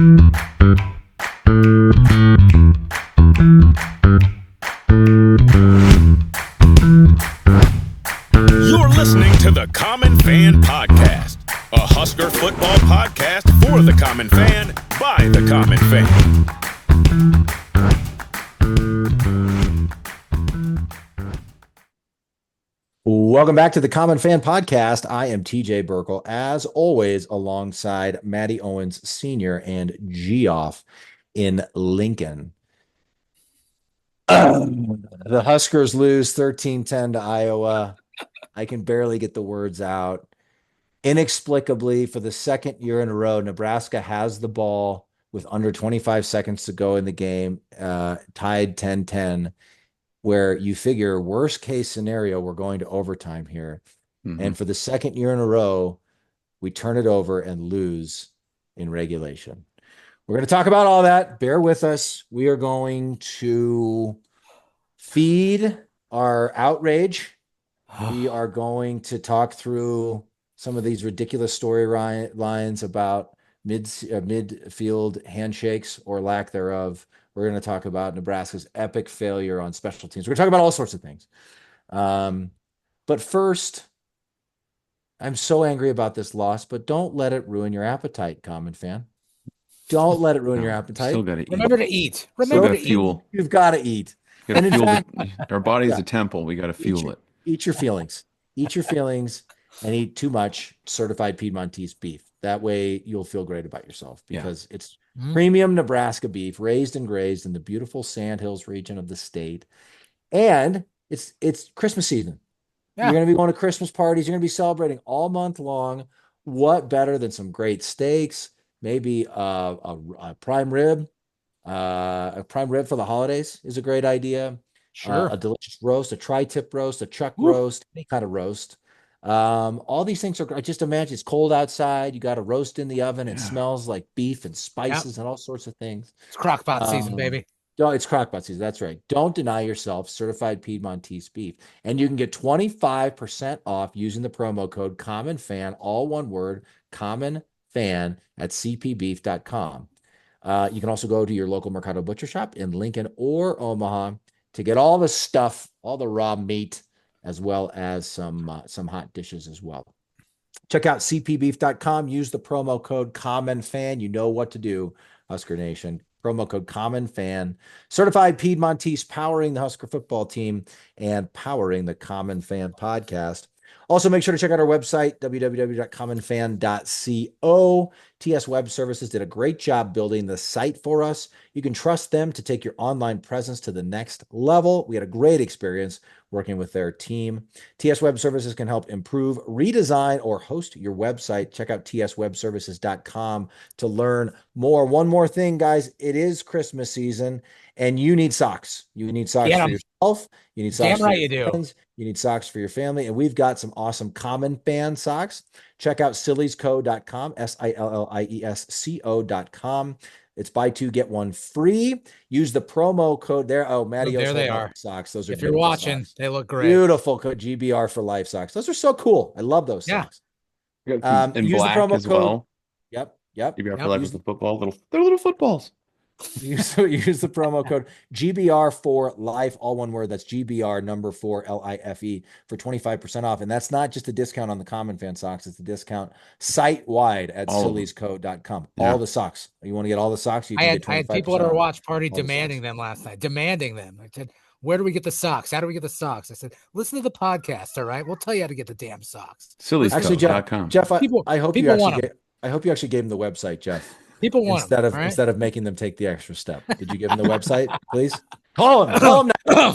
You're listening to the Common Fan Podcast, a Husker football podcast for the common fan, by the common fan. Welcome back to the Common Fan Podcast. I am TJ Burkle, as always, alongside Matty Owens Sr. and Geoff in Lincoln. The Huskers lose 13-10 to Iowa. I can barely get the words out. Inexplicably, for the second year in a row, Nebraska has the ball with under 25 seconds to go in the game, tied 10-10, where you figure worst case scenario, we're going to overtime here. Mm-hmm. And for the second year in a row, we turn it over and lose in regulation. We're going to talk about all that. Bear with us. We are going to feed our outrage. We are going to talk through some of these ridiculous storylines about midfield handshakes or lack thereof. We're going to talk about Nebraska's epic failure on special teams. We're going to talk about all sorts of things. But first, I'm so angry about this loss, but don't let it ruin your appetite, common fan. Don't let it ruin your appetite. Still got to eat. Remember to eat. Remember to fuel. You've got to eat. And in fact, our body is a temple. We got to fuel it. Eat your feelings. Eat your feelings and eat too much certified Piedmontese beef. That way you'll feel great about yourself because it's premium Nebraska beef raised and grazed in the beautiful Sandhills region of the state. And it's Christmas season. Yeah. You're going to be going to Christmas parties. You're going to be celebrating all month long. What better than some great steaks, maybe a prime rib. A prime rib for the holidays is a great idea. Sure. A delicious roast, a tri-tip roast, a chuck roast, any kind of roast. All these things are, just imagine it's cold outside. You got a roast in the oven. It smells like beef and spices and all sorts of things. It's crockpot season, baby. It's crockpot season. That's right. Don't deny yourself certified Piedmontese beef. And you can get 25% off using the promo code CommonFan, all one word, CommonFan at cpbeef.com. You can also go to your local Mercado Butcher Shop in Lincoln or Omaha to get all the stuff, all the raw meat, as well as some hot dishes as well. Check out cpbeef.com. Use the promo code CommonFan. You know what to do, Husker Nation. Promo code CommonFan. Certified Piedmontese, powering the Husker football team and powering the Common Fan Podcast. Also, make sure to check out our website, www.commonfan.co. TS Web Services did a great job building the site for us. You can trust them to take your online presence to the next level. We had a great experience working with their team. TS Web Services can help improve, redesign, or host your website. Check out tswebservices.com to learn more. One more thing, guys. It is Christmas season, and you need socks. You need socks for yourself. You need socks for your friends. You need socks for your family, and we've got some awesome Common Fan socks. Check out silliesco.com, SILLIESCO.com. It's buy two, get one free. Use the promo code there. Oh, Matty, there they are. Socks. Those are if you're watching, socks. They look great. Beautiful code GBR for life socks. Those are so cool. I love those socks. In use black the promo as code. well. Yep. GBR for life with the football. They're little footballs. Use the promo code GBR for life, all one word. That's GBR number 4 LIFE for 25% off. And that's not just a discount on the Common Fan socks. It's a discount site wide at silliesco.com. All the socks. You want to get all the socks? You can get 25% I had people at our watch party all demanding them last night, demanding them. I said, where do we get the socks? How do we get the socks? I said, listen to the podcast. All right. We'll tell you how to get the damn socks. Silliesco.com. Jeff, I hope you actually gave him the website, Jeff. People want instead of making them take the extra step. Did you give him the website, please? Call him now.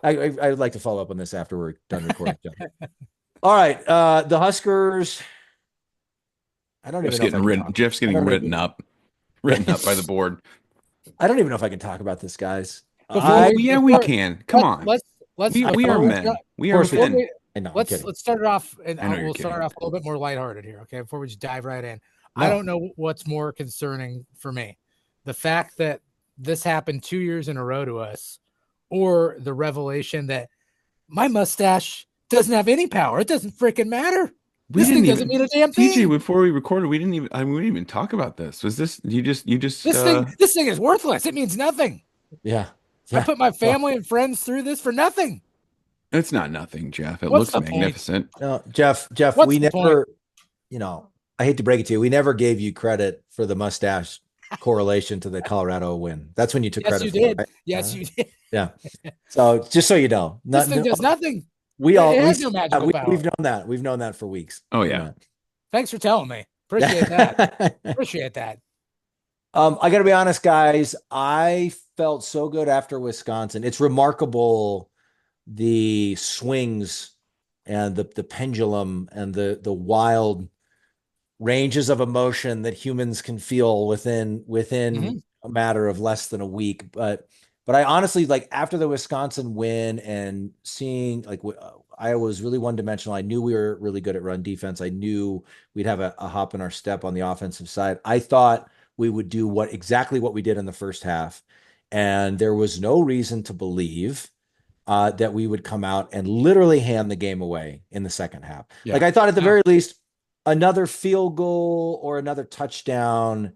I'd like to follow up on this after we're done recording. Jeff. All right, the Huskers. I don't even know. Jeff's getting written up by the board. I don't even know if I can talk about this, guys. We can. Come on. We are men. We are men. Let's start it off, and we'll start off a little bit more lighthearted here, okay? Before we just dive right in. No. I don't know what's more concerning for me, the fact that this happened 2 years in a row to us, or the revelation that my mustache doesn't have any power. It doesn't freaking matter. This thing doesn't mean a damn thing. TJ, before we recorded, we didn't even talk about this. Was this you just this thing is worthless. It means nothing. Yeah. I put my family and friends through this for nothing. It's not nothing, Jeff. It What's looks magnificent. No, Jeff, What's we the never, point? I hate to break it to you, we never gave you credit for the mustache correlation to the Colorado win. That's when you took credit for it, right? Yes, you did. Yeah. So just so you know, this thing does nothing. We've no magical power. We've known that. We've known that for weeks. Oh yeah. Thanks for telling me. Appreciate that. Appreciate that. I got to be honest, guys. I felt so good after Wisconsin. It's remarkable the swings and the pendulum and the wild ranges of emotion that humans can feel within a matter of less than a week. But I honestly, like, after the Wisconsin win and seeing like Iowa was really one-dimensional. I knew we were really good at run defense. I knew we'd have a hop in our step on the offensive side. I thought we would do exactly what we did in the first half. And there was no reason to believe that we would come out and literally hand the game away in the second half. Yeah. Like, I thought at the very least, another field goal or another touchdown,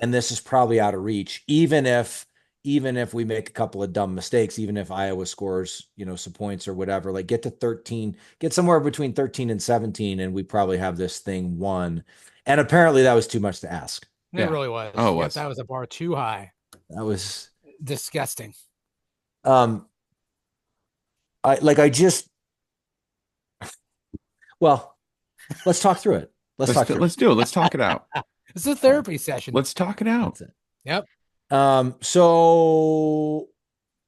and this is probably out of reach, even if we make a couple of dumb mistakes, even if Iowa scores, some points or whatever, like get to 13, get somewhere between 13 and 17, and we probably have this thing won. And apparently that was too much to ask. It really was. Oh, it was. That was a bar too high. That was disgusting. Well, let's talk through it. Let's do it. Let's talk it out. It's a therapy session. Let's talk it out. Yep. So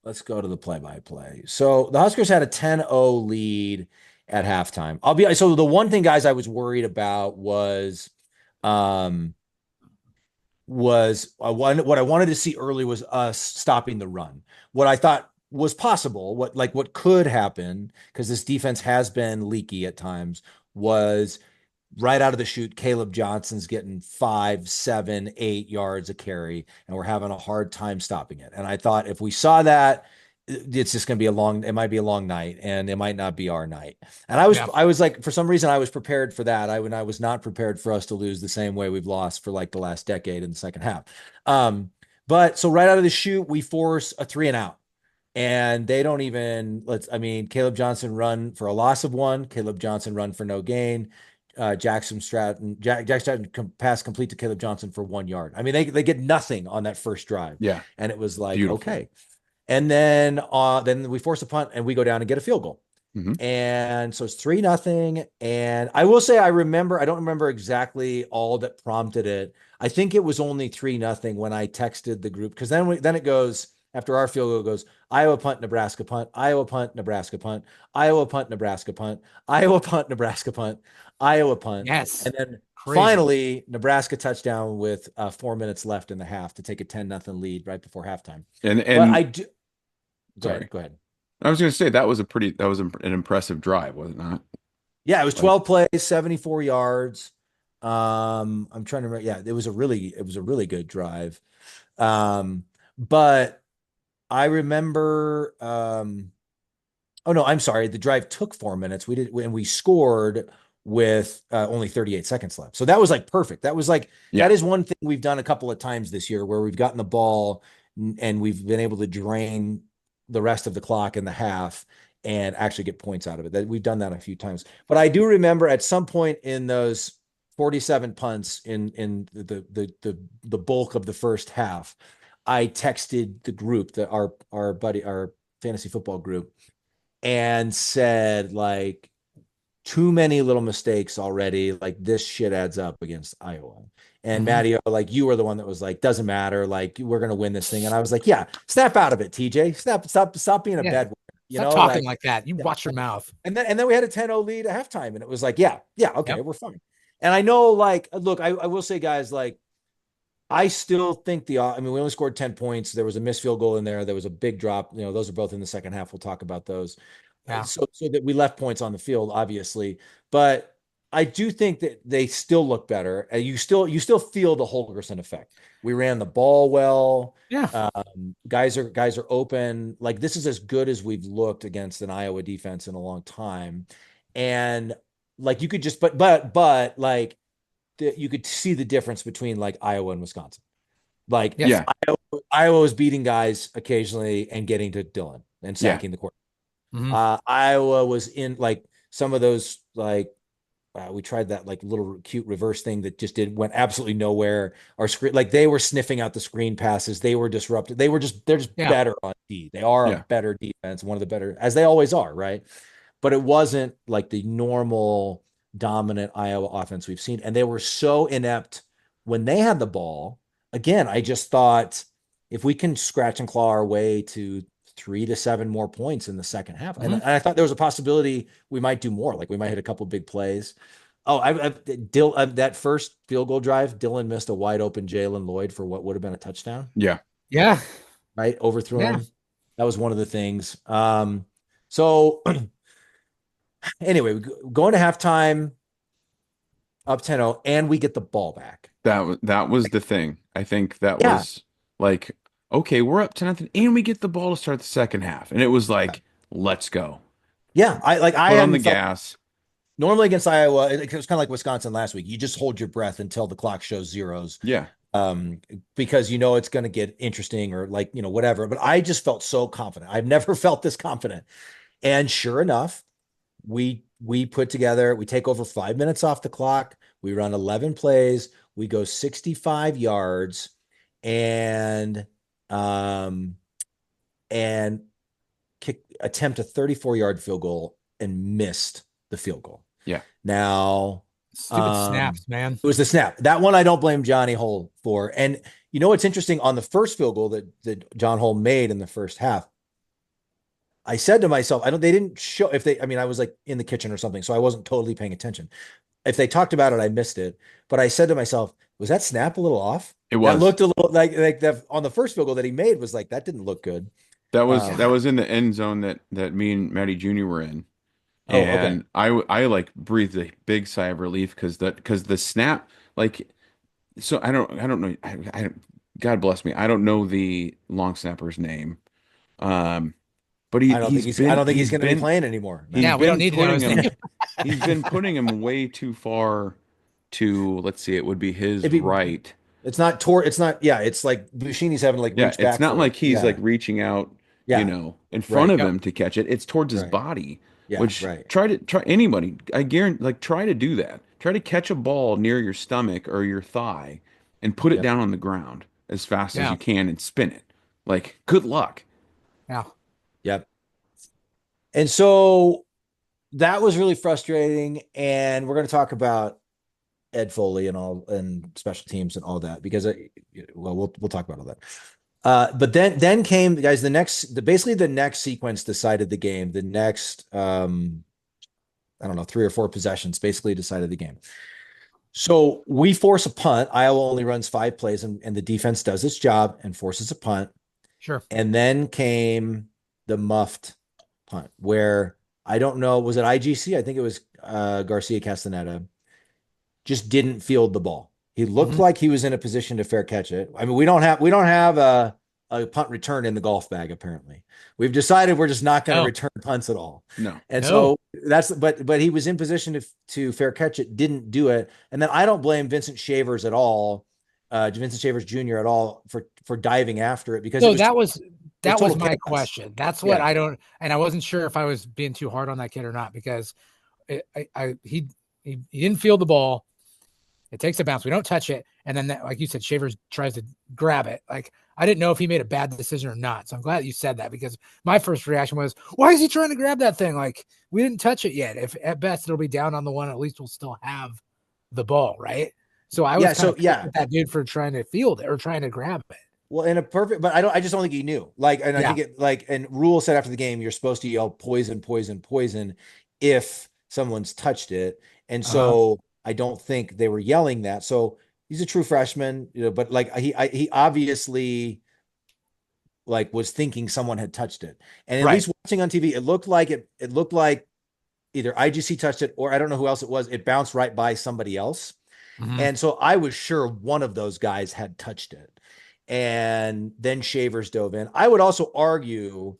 let's go to the play-by-play. So the Huskers had a 10-0 lead at halftime. So the one thing, guys, I was worried about was what I wanted to see early was us stopping the run. What I thought was possible, what could happen, because this defense has been leaky at times, was right out of the chute, Caleb Johnson's getting 5, 7, 8 yards a carry, and we're having a hard time stopping it. And I thought if we saw that, it's just going to be it might be a long night, and it might not be our night. And I was like, for some reason, I was prepared for that. I was not prepared for us to lose the same way we've lost for like the last decade in the second half. But so right out of the chute, we force a 3-and-out. And they don't even Caleb Johnson run for a loss of 1, Caleb Johnson run for no gain. Jack Stratton pass complete to Caleb Johnson for 1 yard. I mean, they get nothing on that first drive. Yeah. And it was like, beautiful. Okay. And then we force a punt and we go down and get a field goal. Mm-hmm. And so it's 3-0. And I will say, I don't remember exactly all that prompted it. I think it was only 3-0 when I texted the group, because then it goes, after our field goal goes, Iowa punt, Nebraska punt, Iowa punt, Nebraska punt, Iowa punt, Nebraska punt, Iowa punt, Nebraska punt, Iowa punt. Yes. And then finally, Nebraska touchdown with 4 minutes left in the half to take a 10-0 lead right before halftime. And I do. Go ahead. I was going to say that was an impressive drive, was it not? Yeah, it was 12 plays, 74 yards. I'm trying to remember. Yeah, it was a really good drive. But I remember, oh no, I'm sorry. The drive took 4 minutes. We scored with only 38 seconds left. So that was like perfect. That was like, That is one thing we've done a couple of times this year where we've gotten the ball and we've been able to drain the rest of the clock in the half and actually get points out of it. That we've done that a few times. But I do remember at some point in those 47 punts in the bulk of the first half, I texted the group, our fantasy football group, and said, like, too many little mistakes already. Like, this shit adds up against Iowa. And Matty, like, you were the one that was like, doesn't matter. Like, we're going to win this thing. And I was like, yeah, snap out of it, TJ. Stop being a bad word. Stop talking like that. You watch your mouth. And then we had a 10-0 lead at halftime. And it was like, okay, we're fine. And I know, like, look, I will say, guys, like, I still think we only scored 10 points. There was a missed field goal in there. There was a big drop. Those are both in the second half. We'll talk about those. Yeah. So that we left points on the field, obviously. But I do think that they still look better. And you still feel the Holgorsen effect. We ran the ball well. Yeah. Guys are open. Like, this is as good as we've looked against an Iowa defense in a long time. And like you could just, but like you could see the difference between like Iowa and Wisconsin. Like Iowa was beating guys occasionally and getting to Dillon and sacking the court. Iowa was in like some of those like we tried that like little cute reverse thing that just went absolutely nowhere. Our screen, like they were sniffing out the screen passes. They were disrupted. They're just better on D. They are a better defense, one of the better, as they always are, right? But it wasn't like the normal dominant Iowa offense we've seen. And they were so inept when they had the ball. Again, I just thought if we can scratch and claw our way to 3 to 7 more points in the second half. And I thought there was a possibility we might do more. Like we might hit a couple big plays. Oh, that first field goal drive, Dillon missed a wide open Jalen Lloyd for what would have been a touchdown. Yeah. Right. Overthrew him. That was one of the things. So anyway, going to halftime up 10-0 and we get the ball back. That was the thing. I think that was like, okay, we're up 10-0 and we get the ball to start the second half. And it was like, let's go. Yeah. I on the gas. Normally against Iowa, it was kind of like Wisconsin last week. You just hold your breath until the clock shows zeros. Yeah. Because you know it's going to get interesting or like, you know, whatever. But I just felt so confident. I've never felt this confident. And sure enough, we put together, we take over 5 minutes off the clock. We run 11 plays. We go 65 yards and attempt a 34-yard field goal and missed the field goal. Yeah. Now, stupid snaps, man. It was the snap. That one I don't blame Johnny Hull for. And you know what's interesting on the first field goal that John Hull made in the first half? I said to myself, they didn't show I was like in the kitchen or something, so I wasn't totally paying attention. If they talked about it, I missed it. But I said to myself, was that snap a little off? It was. That looked a little like that on the first field goal that he made was like, that didn't look good. That was in the end zone that me and Matty Jr. were in. And I like breathed a big sigh of relief because the snap, like, so I don't know. I don't, God bless me. I don't know the long snapper's name. But I don't think he's going to be playing anymore. We don't need to know his name. He's been putting him way too far to, let's see, it would be his right. It's not it's not. Yeah. It's like Bushini's having like, reach back. It's not like he's like reaching out, in front of him to catch it. It's towards his body. Yeah, which try anybody. I guarantee, like, try to do that. Try to catch a ball near your stomach or your thigh and put it down on the ground as fast as you can and spin it. Like, good luck. Yeah. Yep. And so that was really frustrating. And we're going to talk about Ed Foley and special teams and all that because we'll talk about all that. But then came, guys, the next sequence decided the game. The next, 3 or 4 possessions basically decided the game. So we force a punt. Iowa only runs 5 plays and the defense does its job and forces a punt. Sure. And then came the muffed punt where I don't know, was it IGC? I think it was Garcia Castaneda. Just didn't field the ball. He looked like he was in a position to fair catch it. I mean, we don't have a punt return in the golf bag. Apparently, we've decided we're just not going to return punts at all. No, so but he was in position to fair catch it, didn't do it, and then I don't blame Vincent Shavers at all, Vincent Shavers Jr. at all for diving after it because that was my question. That's what I don't, and I wasn't sure if I was being too hard on that kid or not because he didn't field the ball. It takes a bounce. We don't touch it. And then, like you said, Shavers tries to grab it. Like, I didn't know if he made a bad decision or not. So I'm glad you said that because my first reaction was, why is he trying to grab that thing? Like, we didn't touch it yet. If at best it'll be down on the one, at least we'll still have the ball, right? So I was at that dude for trying to field it or trying to grab it. Well, but I just don't think he knew. Like, and I think and Rhule said after the game, you're supposed to yell poison, poison, poison if someone's touched it. And so I don't think they were yelling that. So he's a true freshman, but like he obviously like was thinking someone had touched it. And at least watching on TV, it looked like either IGC touched it or I don't know who else it was. It bounced right by somebody else. And so I was sure one of those guys had touched it. And then Shavers dove in. I would also argue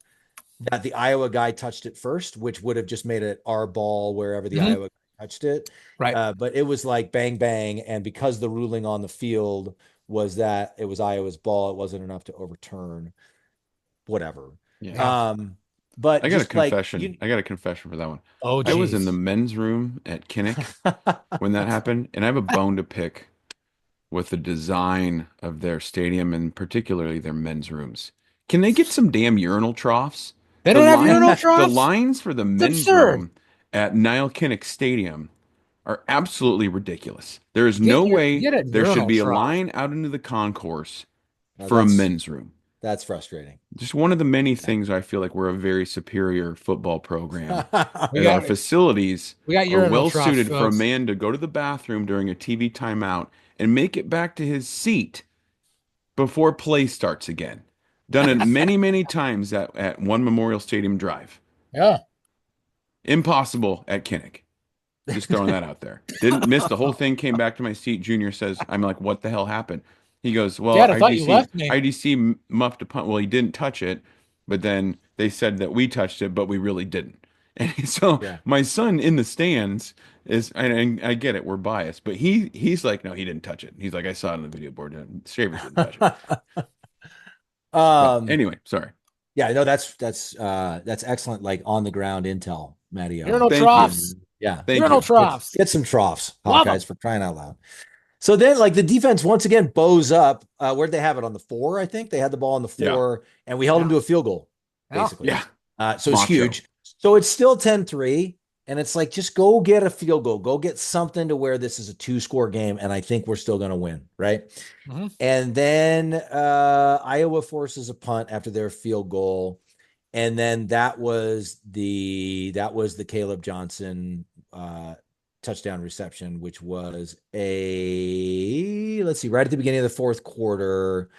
that the Iowa guy touched it first, which would have just made it our ball wherever the Iowa guy touched it. Right. But it was like bang, bang. And because the ruling on the field was that it was Iowa's ball, it wasn't enough to overturn whatever. Yeah. But I got a just like confession. I got a confession for that one. Oh, I was in the geez. men's room at Kinnick when that happened, and I have a bone to pick with the design of their stadium and particularly their men's rooms. Can they get some damn urinal troughs? They The don't have line, urinal the troughs? lines for the It's men's absurd. room at Niall Kinnick Stadium are absolutely ridiculous. There is Get no way get a there should urinal be a trough. line out into the concourse No, for a men's room. That's frustrating. Just one of the many things I feel like we're a very superior football program. We And our got facilities we got are urinal well troughs, suited for a folks. man to go to the bathroom during a TV timeout and make it back to his seat before play starts again. Done it many, many times at One Memorial Stadium Drive. Yeah. Impossible at Kinnick. Just throwing that out there. Didn't miss the whole thing, came back to my seat. Junior says, I'm like, what the hell happened? He goes, well, Dad, I thought you left me. IDC muffed a punt. Well, he didn't touch it, but then they said that we touched it, but we really didn't. And so Yeah. my son in the stands is, and I get it, we're biased, but he's like, no, he didn't touch it. He's like, I saw it on the video board. Shavers didn't touch it. But anyway, sorry. Yeah, no, that's excellent, like on the ground intel, Matty. Urinal Thank troughs. Yeah. Thank Urinal you. troughs. Get some troughs, Love 'em. Hawkeyes, for crying out loud. So then, like, the defense once again bows up. Where'd they have it? On the 4, I think. They had the ball on the 4, and we held them to a field goal, basically. Yeah. So it's huge. So it's still 10-3, and it's like, just go get a field goal. Go get something to where this is a 2-score game, and I think we're still going to win, right? Mm-hmm. And then Iowa forces a punt after their field goal, and then that was the Caleb Johnson touchdown reception, which was right at the beginning of the fourth quarter.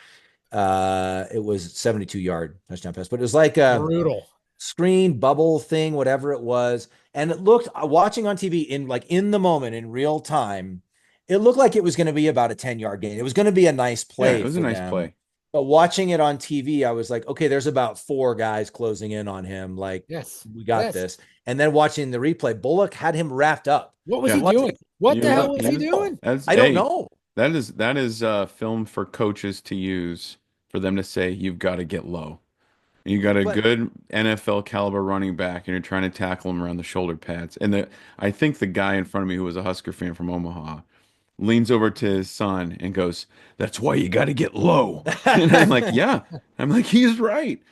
It was 72-yard touchdown pass, but it was like a brutal screen bubble thing, whatever it was. And it looked, watching on TV in the moment, in real time, it looked like it was going to be about a 10-yard gain. It was going to be a nice play. Yeah, it was a nice play. But watching it on TV, I was like, okay, there's about 4 guys closing in on him. Like, yes, we got this. And then watching the replay, Bullock had him wrapped up. What was he doing? What the hell was he doing? I don't know. That is film for coaches to use for them to say, you've got to get low. You got a good NFL caliber running back, and you're trying to tackle him around the shoulder pads. And I think the guy in front of me, who was a Husker fan from Omaha, leans over to his son and goes, "That's why you got to get low." And I'm like, "Yeah." I'm like, "He's right.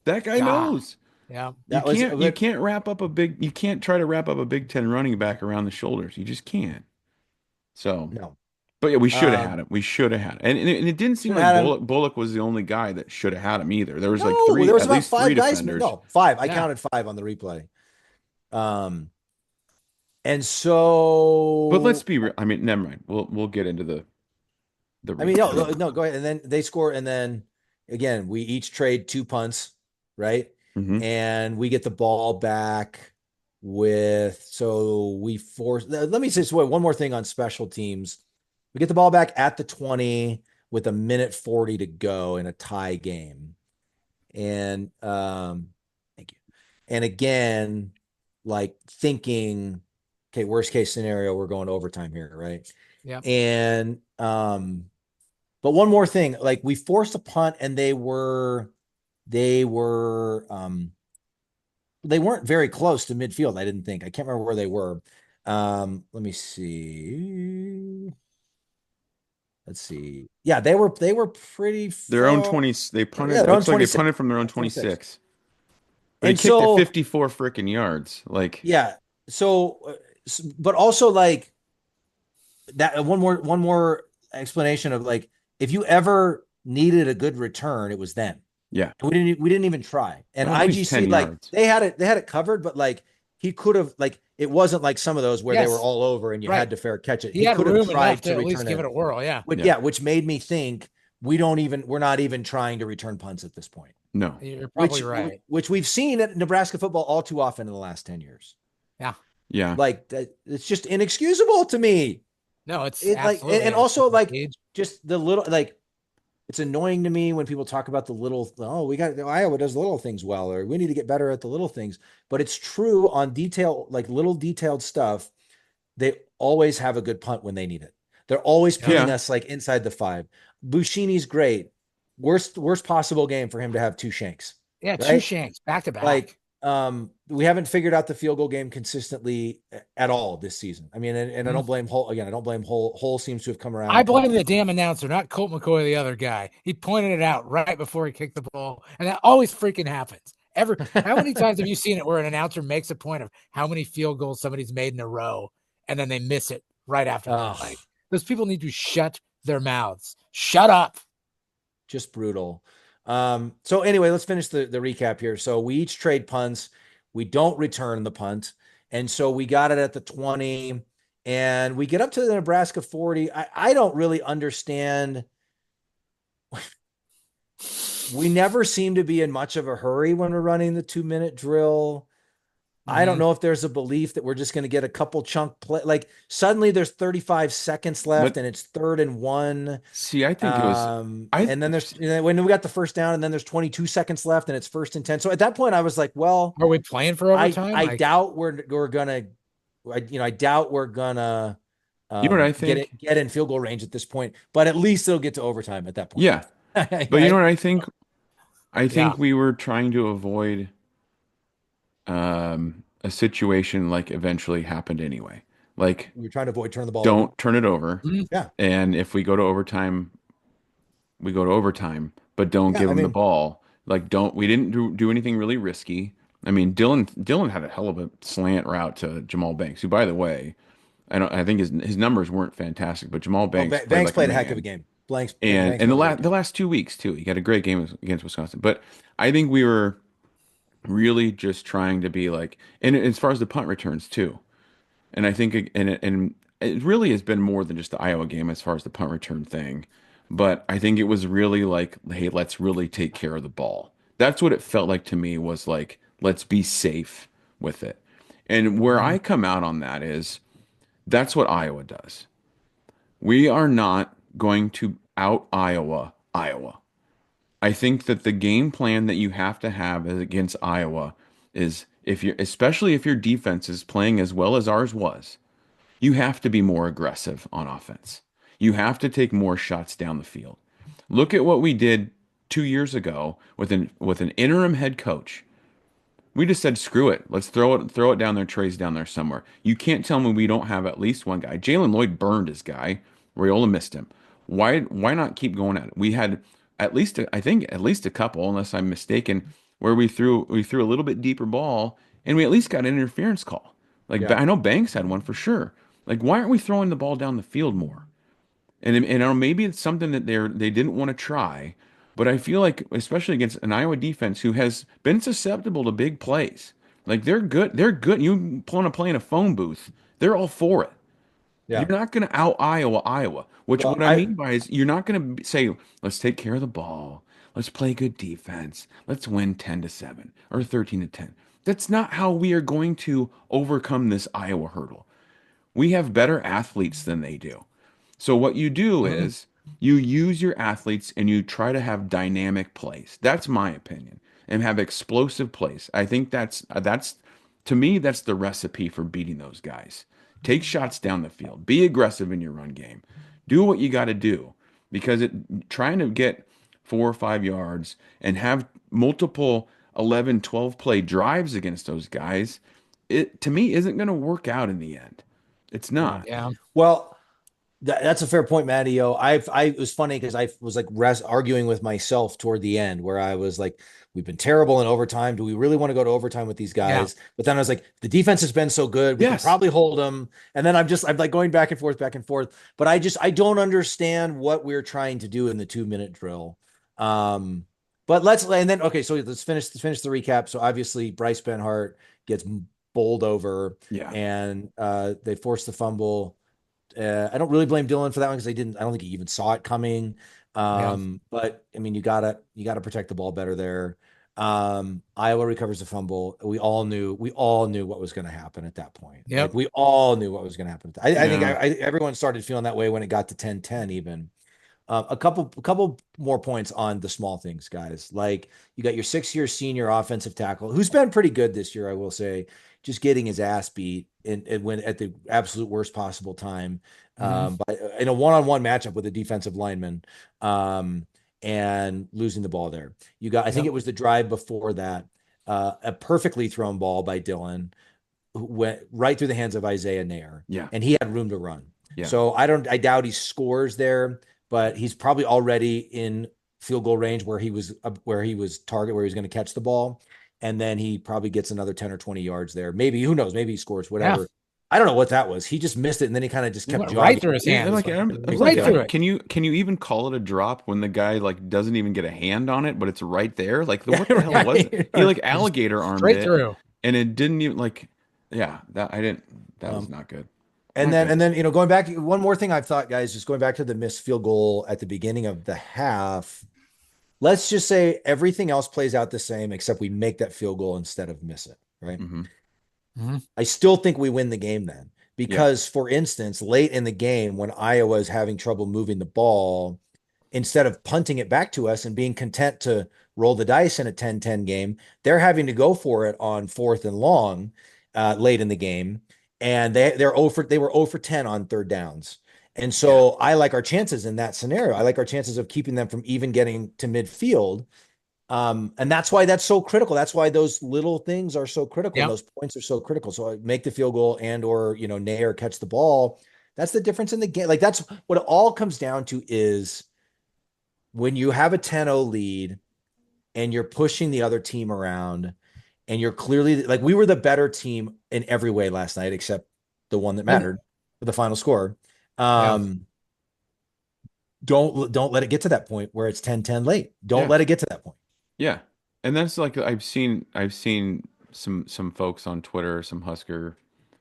That guy knows." Yeah. You can't try to wrap up a Big Ten running back around the shoulders. You just can't. So no. But yeah, we should have had him. We should have had him. And it didn't seem like Bullock was the only guy that should have had him either. There was like three, there was at about least 5 three guys. defenders. No, 5. I counted 5 on the replay. And so, but let's be real. I mean, never mind. We'll get into the. I mean, no, go ahead. And then they score, and then again, we each trade 2 punts, right? Mm-hmm. And we get the ball back so we force. Let me say one more thing on special teams. We get the ball back at the 20 with 1:40 to go in a tie game. And thank you. And again, like thinking, okay, worst case scenario, we're going to overtime here, right? Yeah. And but one more thing, like we forced a punt, and they weren't very close to midfield. I didn't think. I can't remember where they were. Let me see. Let's see. Yeah, they were pretty. Their own 20. They punted. Yeah, looks like they punted from their own 26. But they kicked it 54 freaking yards. Like, yeah. So, but also like that. One more explanation of like, if you ever needed a good return, it was then. Yeah. We didn't even try. And IGC, like yards. they had it covered, but like he could have, like, it wasn't like some of those where they were all over and you had to fair catch it. He had could room have tried to at least give it a whirl. Yeah. Which made me think we're not even trying to return punts at this point. No, you're probably right. Which we've seen at Nebraska football all too often in the last 10 years. Yeah. Yeah. Like it's just inexcusable to me. No, it's like, and also like just the little, like, it's annoying to me when people talk about the little, Iowa does little things well, or we need to get better at the little things. But it's true on little detailed stuff. they always have a good punt when they need it. They're always pinning us like inside the 5. Buschini's great. Worst possible game for him to have 2 shanks. Yeah, right? 2 shanks back to back. Like, we haven't figured out the field goal game consistently at all this season. I mean, and I don't blame Hull again. I don't blame Hull. Hull seems to have come around. I blame the damn announcer, not Colt McCoy, the other guy. He pointed it out right before he kicked the ball, and that always freaking happens. How many times have you seen it where an announcer makes a point of how many field goals somebody's made in a row, and then they miss it right after? Like, those people need to shut their mouths. Shut up. Just brutal. So anyway, let's finish the recap here. So we each trade punts. We don't return the punt. And so we got it at the 20 and we get up to the Nebraska 40. I don't really understand. We never seem to be in much of a hurry when we're running the 2-minute drill. I don't know if there's a belief that we're just going to get a couple chunk play. Like suddenly there's 35 seconds left and it's 3rd and 1. See, I think it was, and then there's, when we got the first down and then there's 22 seconds left and it's 1st and 10. So at that point I was like, well, are we playing for overtime? I doubt we're going to, I doubt we're going to, you know what I think? Get in field goal range at this point, but at least it'll get to overtime at that point. Yeah. But you know what I think? I think we were trying to avoid a situation like eventually happened anyway. Like we're trying to avoid turn the ball. Don't turn it over. Yeah. And if we go to overtime, we go to overtime, but don't give them the ball. Like we didn't do anything really risky. I mean, Dylan had a hell of a slant route to Jamal Banks, who, by the way, I think his numbers weren't fantastic, but Jamal Banks played a heck of a game. Banks the last 2 weeks too, he had a great game against Wisconsin. But I think we were really just trying to be like, and as far as the punt returns too, and I think and it really has been more than just the Iowa game as far as the punt return thing. But I think it was really like, hey, let's really take care of the ball. That's what it felt like to me, was like, let's be safe with it. And where I come out on that is, that's what Iowa does. We are not going to out Iowa. I think that the game plan that you have to have against Iowa is, especially if your defense is playing as well as ours was, you have to be more aggressive on offense. You have to take more shots down the field. Look at what we did 2 years ago with an interim head coach. We just said, screw it. Let's throw it down there, Trey's down there somewhere. You can't tell me we don't have at least one guy. Jalen Lloyd burned his guy. Raiola missed him. Why not keep going at it? We had at least a couple, unless I'm mistaken, where we threw a little bit deeper ball and we at least got an interference call. Like, I know Banks had one for sure. Like, why aren't we throwing the ball down the field more? And maybe it's something that they didn't want to try, but I feel like, especially against an Iowa defense who has been susceptible to big plays, like they're good. You want to play in a phone booth, they're all for it. Yeah. You're not going to out Iowa. What I mean by is, you're not going to say, let's take care of the ball, let's play good defense, let's win 10-7 or 13-10. That's not how we are going to overcome this Iowa hurdle. We have better athletes than they do. So what you do is you use your athletes and you try to have dynamic plays. That's my opinion. And have explosive plays. I think that's to me, that's the recipe for beating those guys. Take shots down the field. Be aggressive in your run game. Do what you got to do, because trying to get 4 or 5 yards and have multiple 11, 12 play drives against those guys, it to me isn't going to work out in the end. It's not. Yeah. Well, that's a fair point, Matty. It was funny because I was like arguing with myself toward the end, where I was like, we've been terrible in overtime. Do we really want to go to overtime with these guys? Yeah. But then I was like, the defense has been so good. We can probably hold them. And then I'm like going back and forth. But I don't understand what we're trying to do in the 2-minute drill. So let's finish the recap. So obviously Bryce Benhart gets bowled over and they force the fumble. I don't really blame Dylan for that one, because I don't think he even saw it coming. But I mean, you gotta protect the ball better there. Iowa recovers the fumble. We all knew what was going to happen at that point. Yeah, like, we all knew what was going to happen. I think everyone started feeling that way when it got to 10-10 even. A couple more points on the small things, guys. Like, you got your 6-year senior offensive tackle, who's been pretty good this year, I will say, just getting his ass beat and when at the absolute worst possible time, in a one-on-one matchup with a defensive lineman, and losing the ball there. I think it was the drive before that, a perfectly thrown ball by Dylan who went right through the hands of Isaiah Nair. Yeah. And he had room to run. Yeah. So I doubt he scores there, but he's probably already in field goal range where he was where he was going to catch the ball. And then he probably gets another 10 or 20 yards there. Maybe, who knows? Maybe he scores, whatever. Yeah. I don't know what that was. He just missed it, and then he kind of just kept jogging right through his hands. Right through it. Can you even call it a drop when the guy like doesn't even get a hand on it, but it's right there? Like what the hell was it? He like alligator armed it through, and it didn't even like. Yeah, that was not good. And then going back, one more thing I've thought, guys, just going back to the missed field goal at the beginning of the half. Let's just say everything else plays out the same, except we make that field goal instead of miss it, right? I still think we win the game then, because for instance, late in the game when Iowa is having trouble moving the ball, instead of punting it back to us and being content to roll the dice in a 10-10 game, they're having to go for it on 4th and long late in the game. And they were 0 for 10 on 3rd downs. And so I like our chances in that scenario. I like our chances of keeping them from even getting to midfield. And that's why that's so critical. That's why those little things are so critical. And those points are so critical. So I make the field goal or Nair catch the ball. That's the difference in the game. Like that's what it all comes down to, is when you have a 10-0 lead and you're pushing the other team around and you're clearly like, we were the better team in every way last night, except the one that mattered for the final score. Don't let it get to that point where it's 10-10 late. Don't let it get to that point. Yeah. And that's like, I've seen some folks on Twitter, some Husker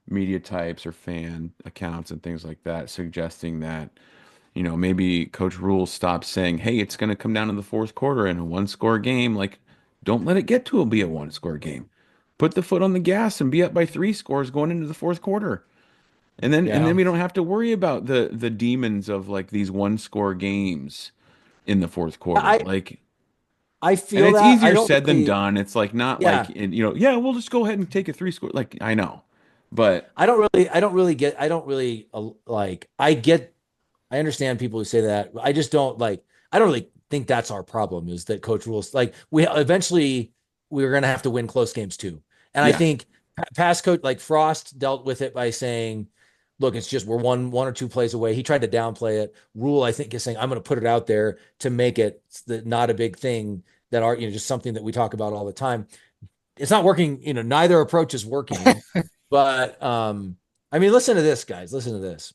media types or fan accounts and things like that, suggesting that, maybe Coach Rhule stops saying, hey, it's going to come down to the 4th quarter in a 1-score game. Like, don't let it get to be a 1-score game. Put the foot on the gas and be up by 3 scores going into the 4th quarter. And then we don't have to worry about the demons of like these 1-score games in the 4th quarter. I feel and it's that easier said than done. It's like not like we'll just go ahead and take a 3-score. Like I know, but I understand people who say that. I just don't I don't really think that's our problem, is that Coach Rhule's like, we're going to have to win close games too. And I think past coach like Frost dealt with it by saying, look, it's just, we're one or two plays away. He tried to downplay it. Rhule, I think, is saying, I'm going to put it out there to make it not a big thing, that are, just something that we talk about all the time. It's not working. Neither approach is working, but listen to this, guys, listen to this.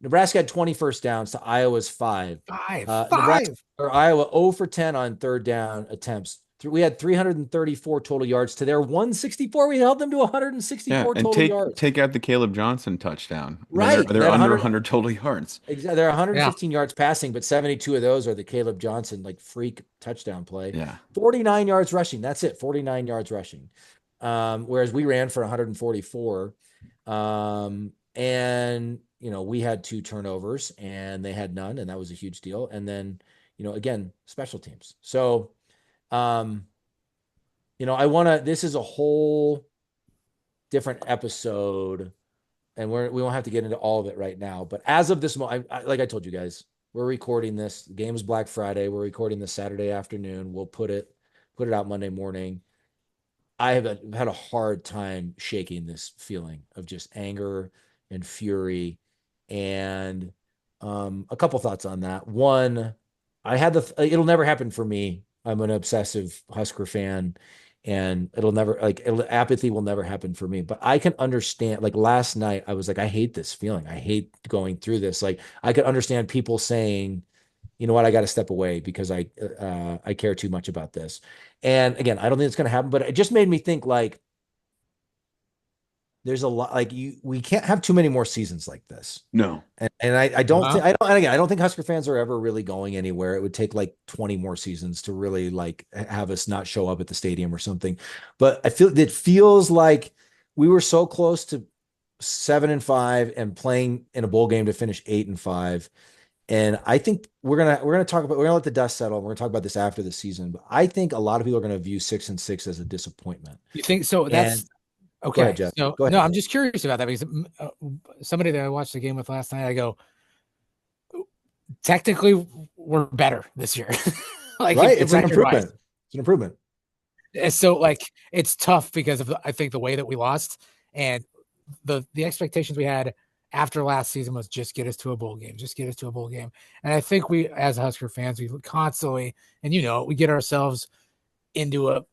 Nebraska had 20 first downs to Iowa's 5. Iowa 0 for 10 on 3rd down attempts. We had 334 total yards to their 164. We held them to 164 total yards. Take out the Caleb Johnson touchdown. Right. They're under 100 total yards. Exactly. They're 115 yards passing, but 72 of those are the Caleb Johnson freak touchdown play. Yeah. 49 yards rushing. That's it. 49 yards rushing. Whereas we ran for 144. And we had 2 turnovers and they had none, and that was a huge deal. And then, again, special teams. So, this is a whole different episode, and we won't have to get into all of it right now. But as of this moment, like I told you guys, we're recording this. The game is Black Friday. We're recording this Saturday afternoon. We'll put it out Monday morning. I have had a hard time shaking this feeling of just anger and fury. And a couple thoughts on that. One, it'll never happen for me. I'm an obsessive Husker fan, and apathy will never happen for me. But I can understand, last night, I was like, I hate this feeling. I hate going through this. I could understand people saying, you know what, I got to step away because I care too much about this. And again, I don't think it's going to happen, but it just made me think there's a lot, we can't have too many more seasons like this. No. And I don't think, I don't think Husker fans are ever really going anywhere. It would take 20 more seasons to really have us not show up at the stadium or something. But it feels like we were so close to 7-5 and playing in a bowl game to finish 8-5. And I think we're gonna let the dust settle. We're gonna talk about this after the season, but I think a lot of people are gonna view 6-6 as a disappointment. You think so? Go Okay, ahead, Jeff. so Go ahead. no, I'm just curious about that because somebody that I watched the game with last night, I go, technically, we're better this year. Like, right, if it's an improvement. It's an improvement. So, like, it's tough because of I think the way that we lost and the expectations we had after last season was just get us to a bowl game, just get us to a bowl game. And I think we, as Husker fans, we constantly, and we get ourselves into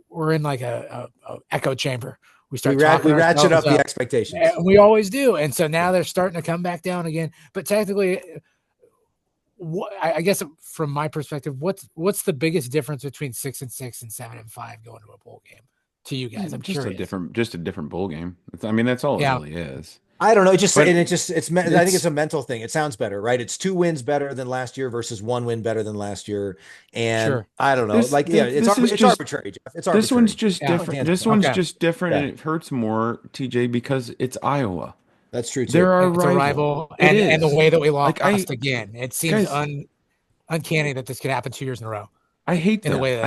we're in like a echo chamber. We ratchet up the expectations. And we always do. And so now they're starting to come back down again. But technically, I guess from my perspective, what's the biggest difference between 6-6 and 7-5 going to a bowl game to you guys? I'm just curious. Just a different bowl game. I mean, that's all it really is. I don't know. I think it's a mental thing. It sounds better, right? It's 2 wins better than last year versus 1 win better than last year. And I don't know. It's arbitrary, Jeff. It's arbitrary. This one's just different. This one's just different, and it hurts more, TJ, because it's Iowa. That's true too. They're our rival, and the way that we lost again, it seems uncanny that this could happen 2 years in a row. I hate them. The way that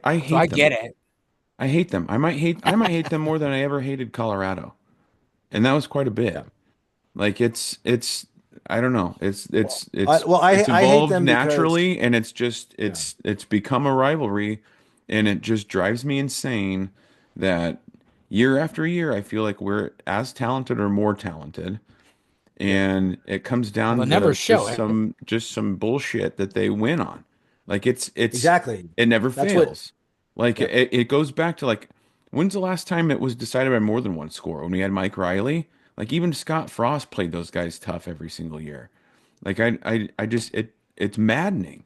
I hate them. I get it. I hate them. I might hate them more than I ever hated Colorado, and that was quite a bit. Yeah. Like it's I don't know. It's evolved naturally, and it's become a rivalry, and it just drives me insane that year after year I feel like we're as talented or more talented, and it comes down to just some bullshit that they win on. Like it's exactly, it never fails. It goes back to like, when's the last time it was decided by more than one score? When we had Mike Riley? Like even Scott Frost played those guys tough every single year. Like it's maddening.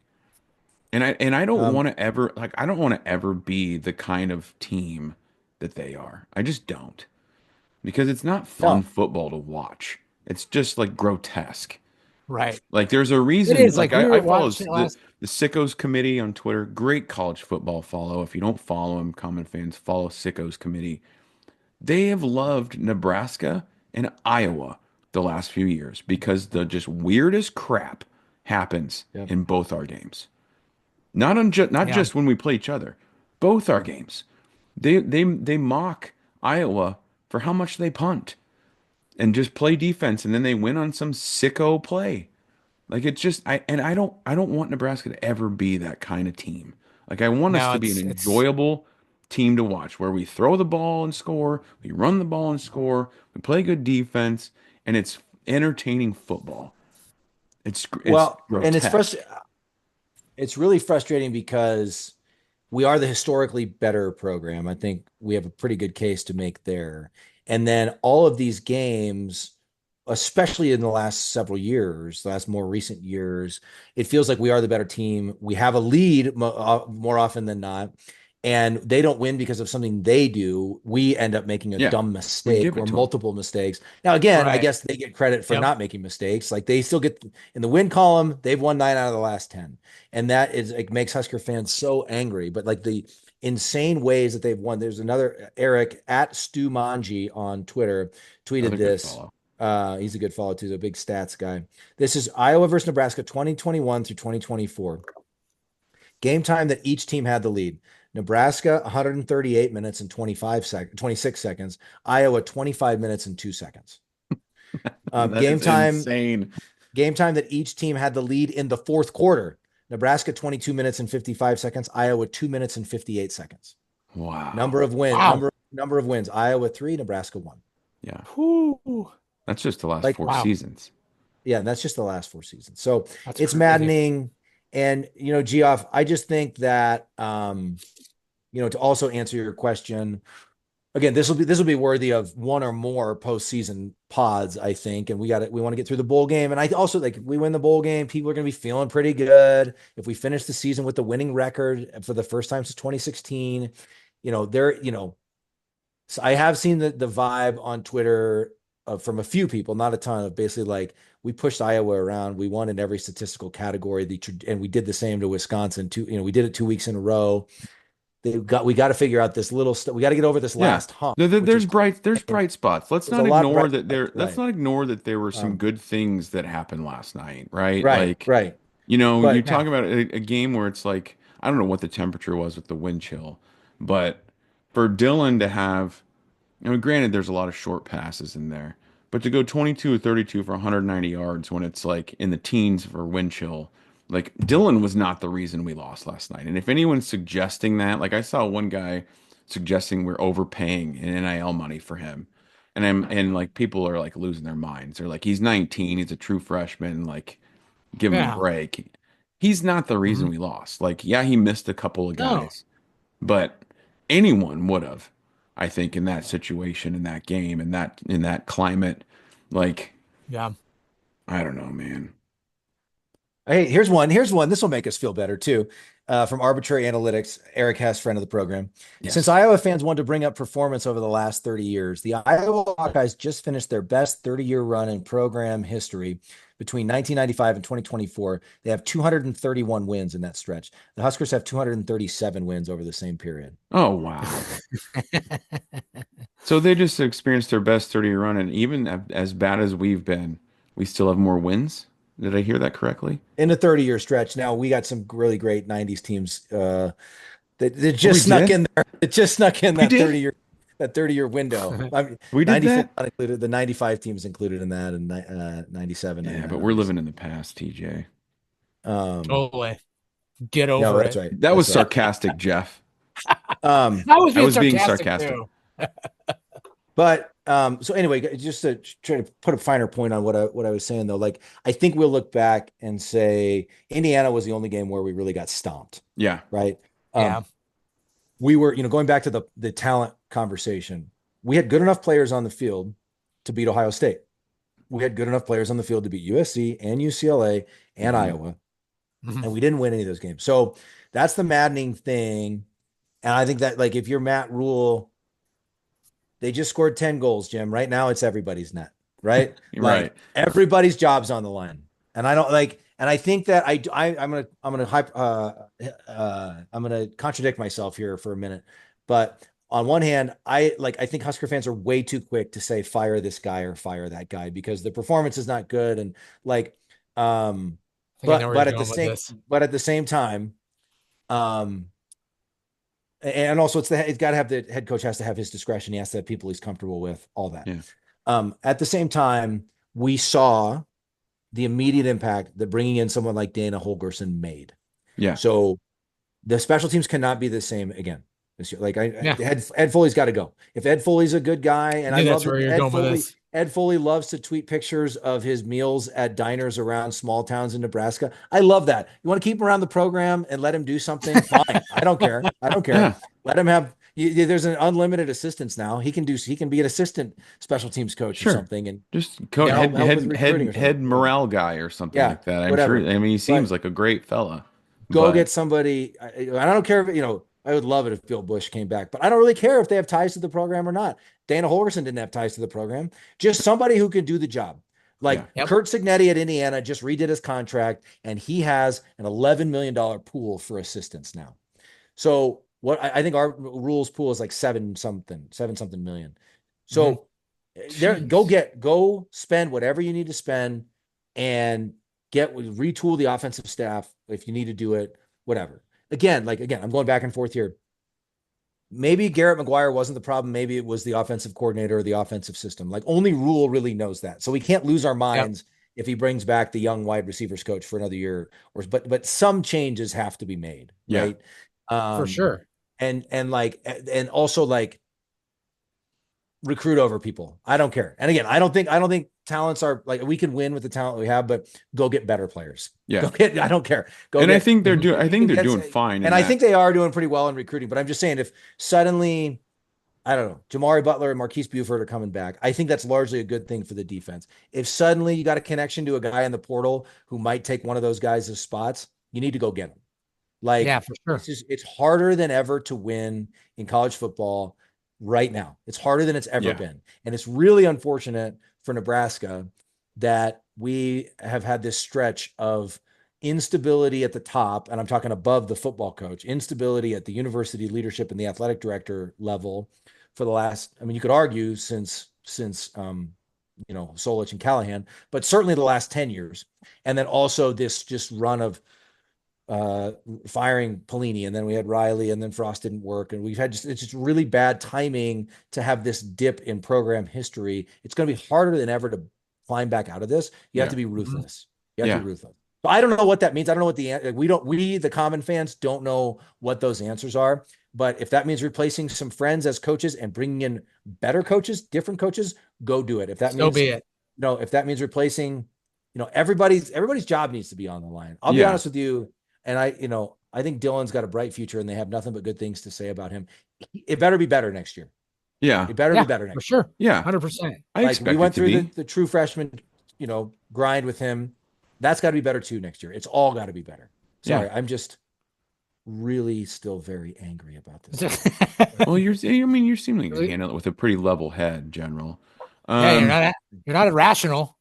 And I don't want to ever be the kind of team that they are. I just don't. Because it's not fun football to watch. It's just like grotesque. Right. Like there's a reason. It is. Like I follow the Sickos Committee on Twitter. Great college football follow. If you don't follow them, Common Fans, follow Sickos Committee. They have loved Nebraska and Iowa the last few years because the just weirdest crap happens in both our games. Not just when we play each other. Both our games. They mock Iowa for how much they punt and just play defense, and then they win on some sicko play. Like it's just I don't want Nebraska to ever be that kind of team. Like I want us to be an enjoyable team to watch where we throw the ball and score, we run the ball and score, we play good defense, and it's entertaining football. It's and it's really frustrating because we are the historically better program. I think we have a pretty good case to make there. And then all of these games, especially in the last several years, the last more recent years, it feels like we are the better team. We have a lead more often than not, and they don't win because of something they do. We end up making a dumb mistake or multiple mistakes. Now, again, I guess they get credit for not making mistakes. Like they still get in the win column. They've won 9 out of the last 10. And that makes Husker fans so angry. But like the insane ways that they've won. There's another Eric at Stu Manji on Twitter tweeted this. He's a good follow too. He's a big stats guy. This is Iowa versus Nebraska 2021 through 2024. Game time that each team had the lead. Nebraska 138 minutes and 26 seconds. Iowa 25 minutes and 2 seconds. Game time insane. Game time that each team had the lead in the fourth quarter. Nebraska 22 minutes and 55 seconds. Iowa 2 minutes and 58 seconds. Wow. Number of wins. Wow. Number of wins. Iowa 3, Nebraska 1. Yeah. Whew. That's just the last 4 seasons. Yeah, that's just the last 4 seasons. So it's maddening. And, Geoff, I just think that, to also answer your question, again, this will be worthy of one or more postseason pods, I think. And we want to get through the bowl game. And I also if we win the bowl game, people are going to be feeling pretty good. If we finish the season with the winning record for the first time since 2016, so I have seen the vibe on Twitter from a few people, not a ton, of basically like, we pushed Iowa around. We won in every statistical category. And we did the same to Wisconsin too. We did it 2 weeks in a row. We got to figure out this little we got to get over this last hump. There's bright spots. Let's not ignore that there were some good things that happened last night, right? Right. You talk about a game where it's like, I don't know what the temperature was with the wind chill, but for Dylan to have, I mean, granted, there's a lot of short passes in there, but to go 22 or 32 for 190 yards when it's like in the teens for wind chill, like Dylan was not the reason we lost last night. And if anyone's suggesting that, like I saw one guy suggesting we're overpaying in NIL money for him. And like people are like losing their minds. They're like, he's 19, he's a true freshman, like give him a Yeah. break. He's not the reason we lost. Like, yeah, he missed a couple of No. guys, but anyone would have, I think, in that situation, in that game, in that climate. Like, Yeah. I don't know, man. Hey, here's one. Here's one. This will make us feel better too. From Arbitrary Analytics, Eric Hess, friend of the program. Yes. Since Iowa fans want to bring up performance over the last 30 years, the Iowa Hawkeyes just finished their best 30-year run in program history. Between 1995 and 2024, they have 231 wins in that stretch. The Huskers have 237 wins over the same period. Oh, wow. So they just experienced their best 30-year run, and even as bad as we've been, we still have more wins. Did I hear that correctly? In a 30-year stretch. Now, we got some really great 90s teams that just snuck in there. It just snuck in that 30-year window. I mean, we did that. Not included. The 95 teams included in that, and 97. Yeah, but we're living in the past, TJ. Totally. Get over that's it. right. That was sarcastic, Jeff. I was being sarcastic. Too. But so anyway, just to try to put a finer point on what I was saying though, like I think we'll look back and say Indiana was the only game where we really got stomped. Yeah. Right. Yeah. We were, going back to the talent conversation, we had good enough players on the field to beat Ohio State. We had good enough players on the field to beat USC and UCLA and Iowa. And we didn't win any of those games. So that's the maddening thing. And I think that like if you're Matt Rhule, they just scored 10 goals, Jim. Right now it's everybody's net, right? Right. Everybody's job's on the line. And I don't like, and I think that I'm gonna contradict myself here for a minute. But on one hand, I think Husker fans are way too quick to say fire this guy or fire that guy because the performance is not good. And like but at the same time, and also it's got to have the head coach has to have his discretion. He has to have people he's comfortable with, all that. Yeah. At the same time, we saw the immediate impact that bringing in someone like Dana Holgorsen made. Yeah. So the special teams cannot be the same again this year. Like Ed Foley's got to go. If Ed Foley's a good guy, and I love that Ed Foley loves to tweet pictures of his meals at diners around small towns in Nebraska. I love that. You want to keep him around the program and let him do something? Fine. I don't care. Yeah. Let him have. There's an unlimited assistance now. He can be an assistant special teams coach or something, and just head morale guy or something like that. I'm sure. I mean, he seems like a great fella. Get somebody. I don't care if I would love it if Bill Bush came back, but I don't really care if they have ties to the program or not. Dana Holgorsen didn't have ties to the program. Just somebody who could do the job. Kurt Cignetti at Indiana just redid his contract, and he has an $11 million pool for assistants now. So what I think our Rhule's pool is like seven something million. So go spend whatever you need to spend and retool the offensive staff if you need to do it, whatever. Again, I'm going back and forth here. Maybe Garrett McGuire wasn't the problem. Maybe it was the offensive coordinator or the offensive system. Like only Rhule really knows that. So we can't lose our minds if he brings back the young wide receivers coach for another year. But some changes have to be made, right? For sure. And also recruit over people. I don't care. And again, I don't think talents are like we can win with the talent we have, but go get better players. Yeah. I don't care. I think they're doing fine. And I think they are doing pretty well in recruiting, but I'm just saying if suddenly, I don't know, Jamari Butler and Marquise Buford are coming back, I think that's largely a good thing for the defense. If suddenly you got a connection to a guy in the portal who might take one of those guys' spots, you need to go get him. For sure. It's harder than ever to win in college football right now. It's harder than it's ever been. And it's really unfortunate for Nebraska that we have had this stretch of instability at the top, and I'm talking above the football coach, instability at the university leadership and the athletic director level for the last, you could argue since Solich and Callahan, but certainly the last 10 years. And then also this just run of firing Pelini, and then we had Riley, and then Frost didn't work, and it's just really bad timing to have this dip in program history. It's going to be harder than ever to climb back out of this. You have to be ruthless. You have to be ruthless. So I don't know what that means. I don't know what we the common fans don't know what those answers are. But if that means replacing some friends as coaches and bringing in better coaches, different coaches, go do it. If that means, be it. If that means replacing, everybody's job needs to be on the line. I'll be honest with you. And I think Dylan's got a bright future, and they have nothing but good things to say about him. It better be better next year. Yeah. It better be better next year. For sure. Yeah. 100%. We went through the true freshman, grind with him. That's got to be better too next year. It's all got to be better. Sorry, I'm just really still very angry about this. Well, you seem like you handle it with a pretty level head, General. You're not irrational.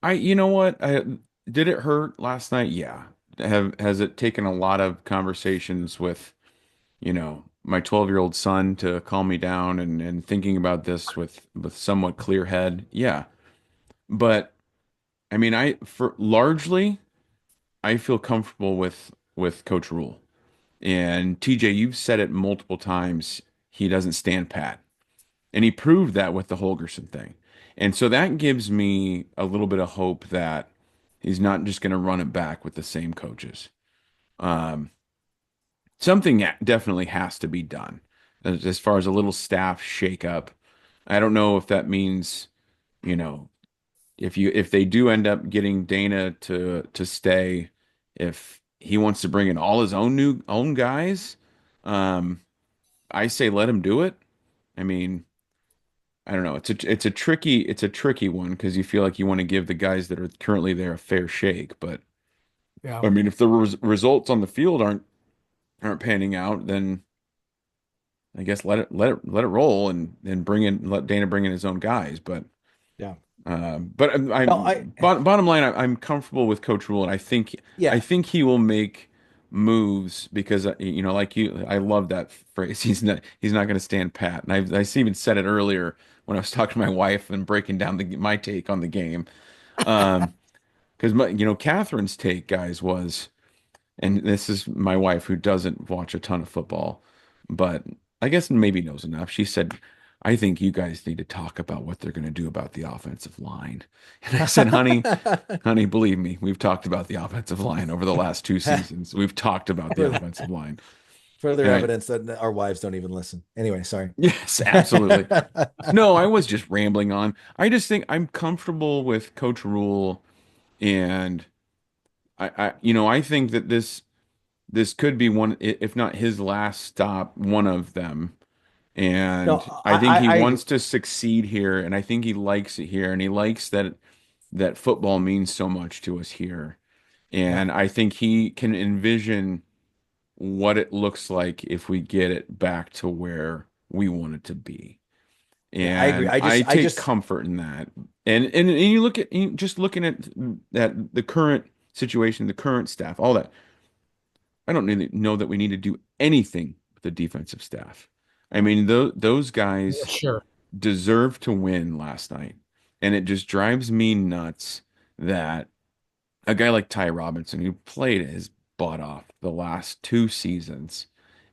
You know what? Did it hurt last night? Yeah. Has it taken a lot of conversations with, my 12-year-old son to calm me down and thinking about this with somewhat clear head? Yeah. But I mean, largely I feel comfortable with Coach Rhule. And TJ, you've said it multiple times, he doesn't stand pat. And he proved that with the Holgerson thing. And so that gives me a little bit of hope that he's not just going to run it back with the same coaches. Something definitely has to be done as far as a little staff shakeup. I don't know if that means, if they do end up getting Dana to stay, if he wants to bring in all his own guys, I say let him do it. I mean, I don't know. It's a tricky one because you feel like you want to give the guys that are currently there a fair shake. But I mean, if the results on the field aren't panning out, then I guess let it roll and let Dana bring in his own guys. But bottom line, I'm comfortable with Coach Rhule, and I think he will make moves because like you, I love that phrase. He's not going to stand pat, and I even said it earlier when I was talking to my wife and breaking down my take on the game, because Catherine's take, guys, was, and this is my wife who doesn't watch a ton of football, but I guess maybe knows enough. She said, I think you guys need to talk about what they're going to do about the offensive line. And I said, honey, believe me, we've talked about the offensive line over the last 2 seasons. We've talked about the offensive line. Further evidence that our wives don't even listen. Anyway, sorry. Yes, absolutely. No, I was just rambling on. I just think I'm comfortable with Coach Rhule, and I think that this could be one, if not his last stop, one of them. And I think he wants to succeed here, and I think he likes it here, and he likes that football means so much to us here. And I think he can envision what it looks like if we get it back to where we want it to be. And I agree. I take comfort in that. And you look at just looking at that, the current situation, the current staff, all that. I don't really know that we need to do anything with the defensive staff. I mean, those guys deserve to win last night. And it just drives me nuts that a guy like Ty Robinson, who played his butt off the last 2 seasons,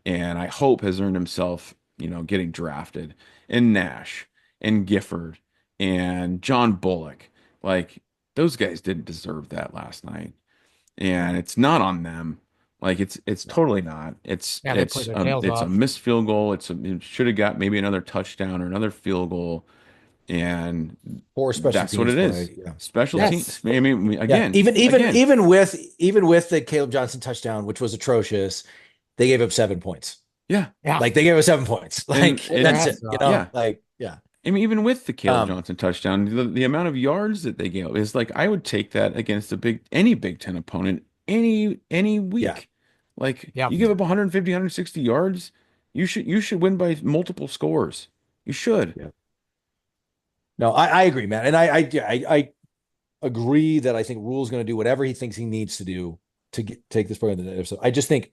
and I hope has earned himself, getting drafted, and Nash and Gifford and John Bullock, like those guys didn't deserve that last night. And it's not on them. Like it's totally not. It's a missed field goal. It should have got maybe another touchdown or another field goal, and that's what it is. Special teams. I mean, again, even with the Caleb Johnson touchdown, which was atrocious, they gave up 7 points. Yeah. Like they gave us 7 points. Like that's it. I mean, even with the Caleb Johnson touchdown, the amount of yards that they gave up is like, I would take that against any Big Ten opponent any week. Yeah. Like you give up 150, 160 yards, you should win by multiple scores. You should. Yeah. No, I agree, man. And I agree that I think Rhule's going to do whatever he thinks he needs to do to take this program to the episode. I just think,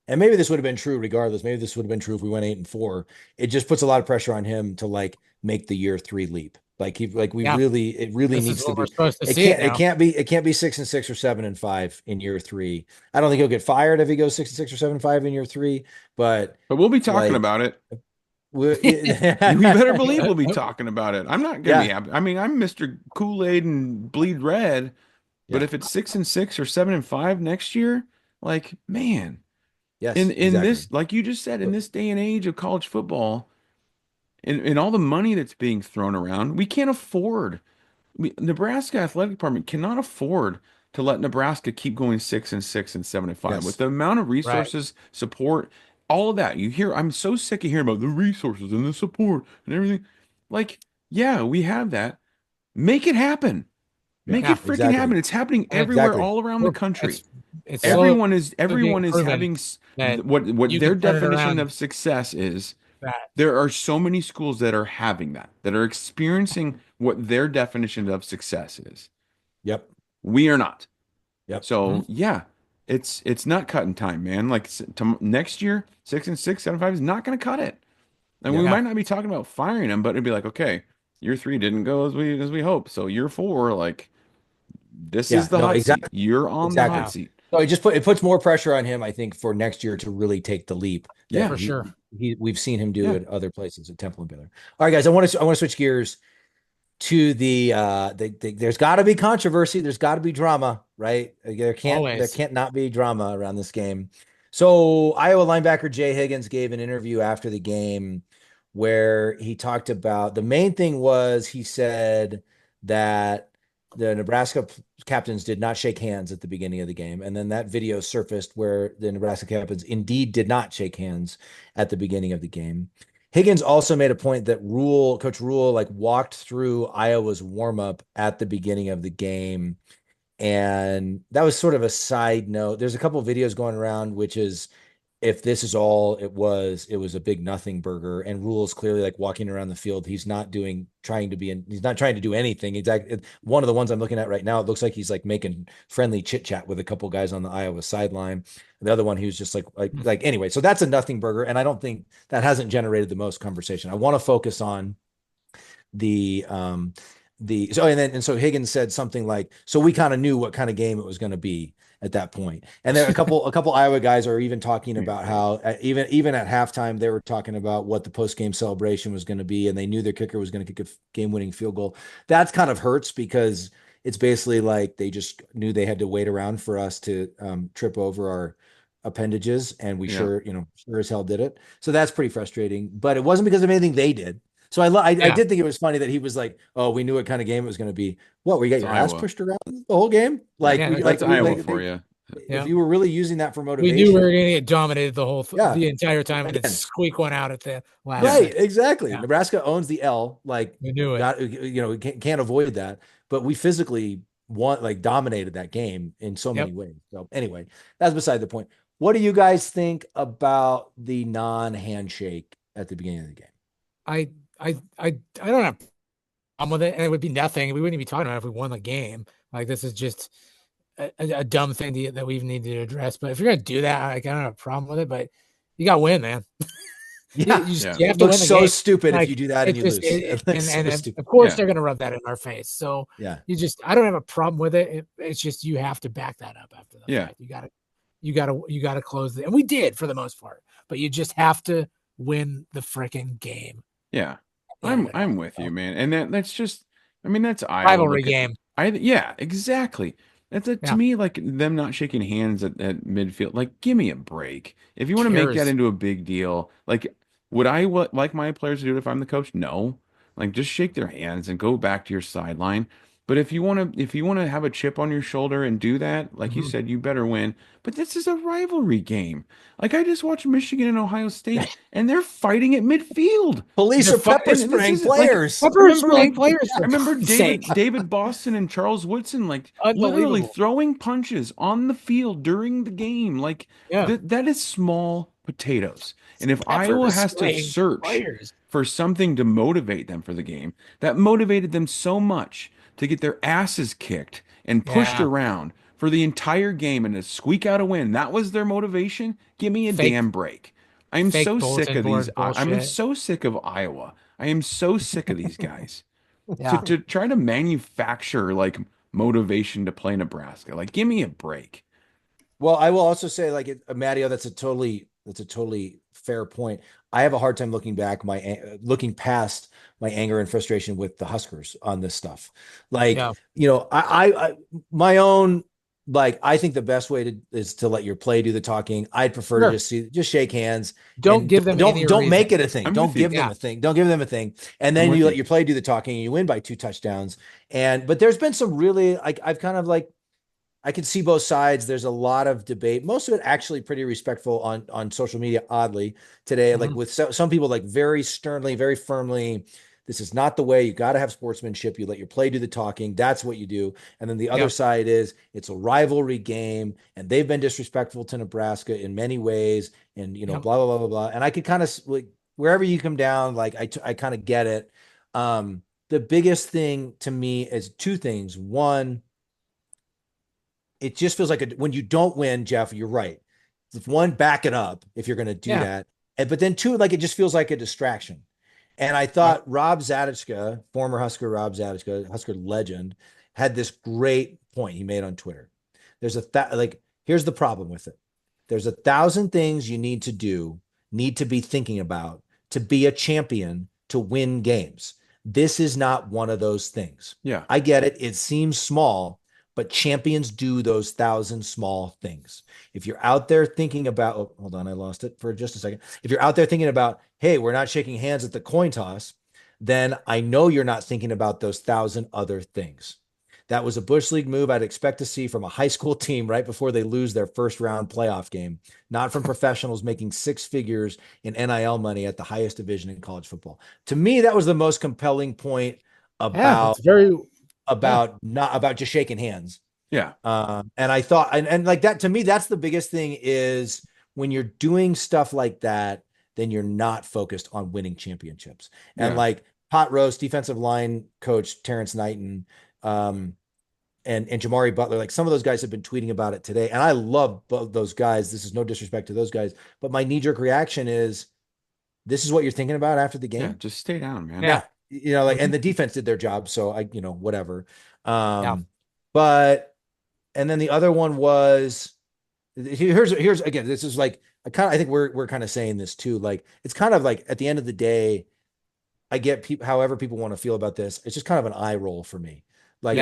and maybe this would have been true regardless. Maybe this would have been true if we went 8-4. It just puts a lot of pressure on him to like make the year 3 leap. We Yeah. really, it really This is needs to what we're be. supposed to It see it can't. It now. can't be. It can't be 6-6 or 7-5 in year three. I don't think he'll get fired if he goes 6-6 or 7-5 in year three. But we'll be talking like, about it. we You better believe we'll be talking about it. I'm not gonna be yeah, happy. I mean, I'm Mr. Kool-Aid and bleed red, but yeah, if it's 6-6 or 7-5 next year, like, man, in yes, in exactly. this, like you just said, in this day and age of college football, and all the money that's being thrown around, we can't afford. Nebraska athletic department cannot afford to let Nebraska keep going 6-6 and 7-5 with Yes, the amount of Right. resources, support, all of that. You hear, I'm so sick of hearing about the resources and the support and everything. Like, yeah, we have that. Make it happen. yeah, Make it Yeah. freaking happen. exactly, It's happening And everywhere, exactly. all around the country. it's slowly Everyone being is proven having that what you their can turn it definition around of success is. that. There are so many schools that are having that are experiencing what their definition of success is. Yep, We are not. yep. So yeah, it's not cutting time, man. Like next year, 6-6, 7-5 is not going to cut it. And we Yeah, Yeah. might not be talking about firing him, but it'd be like, okay, year three didn't go as we hoped. So year four, like this is yeah. the No, hot seat. exactly, You're on the hot exactly. Yeah. seat. So it puts more pressure on him, I think, for next year to really take the leap that Yeah, For sure. we've seen him do yeah. at other places at Temple and Baylor. All right, guys, I want to switch gears to there's got to be controversy, there's got to be drama, right? There Always. can't not be drama around this game. So Iowa linebacker Jay Higgins gave an interview after the game where he talked about the main thing was he said that the Nebraska captains did not shake hands at the beginning of the game, and then that video surfaced where the Nebraska captains indeed did not shake hands at the beginning of the game. Higgins also made a point that Coach Rhule, like walked through Iowa's warm-up at the beginning of the game. And that was sort of a side note. There's a couple of videos going around, which is if this is all it was a big nothing burger. And Rhule's clearly like walking around the field. He's not trying to do anything. Exactly. One of the ones I'm looking at right now, it looks like he's like making friendly chit chat with a couple guys on the Iowa sideline. The other one, he was just like anyway. So that's a nothing burger, and I don't think that hasn't generated the most conversation. I want to focus on the so Higgins said something like, so we kind of knew what kind of game it was going to be at that point. And then a couple Iowa guys are even talking about how even at halftime they were talking about what the post game celebration was going to be, and they knew their kicker was going to kick a game winning field goal. That's kind of hurts because it's basically like they just knew they had to wait around for us to trip over our appendages, and we Yeah. sure as hell did it. So that's pretty frustrating. But it wasn't because of anything they did. So I Yeah. did think it was funny that he was like, "Oh, we knew what kind of game it was going to be." What, we got It's your ass Iowa. pushed around the whole game? Like, Yeah, we, That's like, we, Iowa like for you. Yeah. if you were really using that for We knew we were motivation, going to get dominated yeah, the entire time and then again, squeak one out at the last Yeah. right, second. exactly. Yeah. Nebraska owns the L, like, We knew it. got we can't avoid that. But we physically dominated that game in so many Yep. ways. So anyway, that's beside the point. What do you guys think about the non-handshake at the beginning of the game? I don't have a problem with it, and it would be nothing. We wouldn't be talking about it if we won the game. Like, this is just a dumb thing that we even need to address. But if you're gonna do that, like, I don't have a problem with it. But you got to win, man. Yeah, Yeah. You have it to looks win the so game. stupid if Like, you do that and it's you just lose. It looks so stupid. of course Yeah. they're gonna rub that in our face. So Yeah. I don't have a problem with it. It's just you have to back that up after the Yeah. fact. You gotta close it, and we did for the most part. But you just have to win the freaking game. Yeah. Yeah, I'm with you, man. And that's just, I mean, that's Iowa. rivalry game. Yeah, exactly. That's to Yeah. me, like them not shaking hands at midfield. Like, give me a break. If you want to make that Cares. into a big deal, like, would I like my players to do it if I'm the coach? No. Like, just shake their hands and go back to your sideline. But if you want to have a chip on your shoulder and do that, like you Mhm. said, you better win. But this is a rivalry game. Like, I just watched Michigan and Ohio State, and they're fighting at midfield. Police They're are pepper And this spraying isn't like players. Pepper spraying players. I For remember God's sake. David Boston and Charles Woodson like literally Unbelievable. throwing punches on the field during the game. Like Yeah. that is small potatoes. And if Pepper Iowa has to spraying search players. for something to motivate them for the game, that motivated them so much to get their asses kicked and pushed Yeah. around for the entire game and to squeak out a win. That was their motivation. Give me a Fake- damn break. I'm fake so sick bulletin of these. board I'm bullshit. so sick of Iowa. I am so sick of these guys. to try to manufacture like motivation to play Nebraska. Like, give me a break. Well, I will also say, like, Matteo, that's a totally fair point. I have a hard time looking past my anger and frustration with the Huskers on this stuff. Like, Yeah. my own, like, I think the best way is to let your play do the talking. I'd prefer to Sure. just shake hands Don't and give them any don't reason. make it a thing. I'm Don't with you. give them a thing. Don't give them a thing. And I'm then with you let you. your play do the talking and you win by 2 touchdowns. But there's been some really, like, I've kind of like, I can see both sides. There's a lot of debate. Most of it actually pretty respectful on social media, oddly, today. Like, with some people, like, very sternly, very firmly, this is not the way. You got to have sportsmanship. You let your play do the talking. That's what you do. And then the other side is, it's a rivalry game, and they've been disrespectful to Nebraska in many ways, and blah blah blah blah blah. And I could kind of, like, wherever you come down, like, I kind of get it. The biggest thing to me is two things. One, it just feels like when you don't win, Jeff, you're right. One, back it up if you're going to do that. But then two, like, it just feels like a distraction. And I thought Rob Zatechka, former Husker Rob Zatechka, Husker legend, had this great point he made on Twitter. Here's the problem with it. There's 1,000 things you need to be thinking about to be a champion, to win games. This is not one of those things. Yeah. I get it. It seems small, but champions do those 1,000 small things. If you're out there thinking about, hold on, I lost it for just a second. If you're out there thinking about, hey, we're not shaking hands at the coin toss, then I know you're not thinking about those 1,000 other things. That was a Bush League move I'd expect to see from a high school team right before they lose their first round playoff game, not from professionals making six figures in NIL money at the highest division in college football. To me, that was the most compelling point about just shaking hands. Yeah. And I thought, and like that, to me, that's the biggest thing, is when you're doing stuff like that, then you're not focused on winning championships. And like Pot Roast, defensive line coach Terrence Knighton, and Jamari Butler, like, some of those guys have been tweeting about it today. And I love both those guys. This is no disrespect to those guys, but my knee-jerk reaction is, this is what you're thinking about after the game? Yeah, just stay down, man. Yeah. And the defense did their job. So whatever. But, and then the other one was, here's again, this is like, I think we're kind of saying this too. Like, it's kind of like, at the end of the day, I get people, however people want to feel about this. It's just kind of an eye roll for me. Like,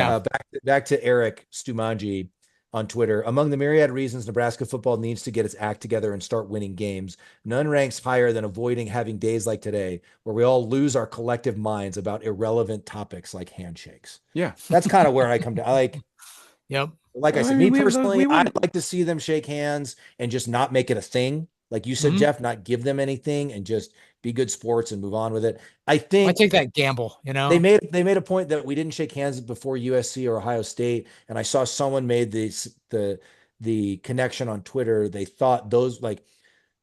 back to Eric Stumanji on Twitter. Among the myriad reasons Nebraska football needs to get its act together and start winning games, none ranks higher than avoiding having days like today where we all lose our collective minds about irrelevant topics like handshakes. Yeah. That's kind of where I come to. Like I said, me personally, I'd like to see them shake hands and just not make it a thing. Like you said, Jeff, not give them anything and just be good sports and move on with it. I think take that gamble, They made a point that we didn't shake hands before USC or Ohio State. And I saw someone made the connection on Twitter. They thought those, like,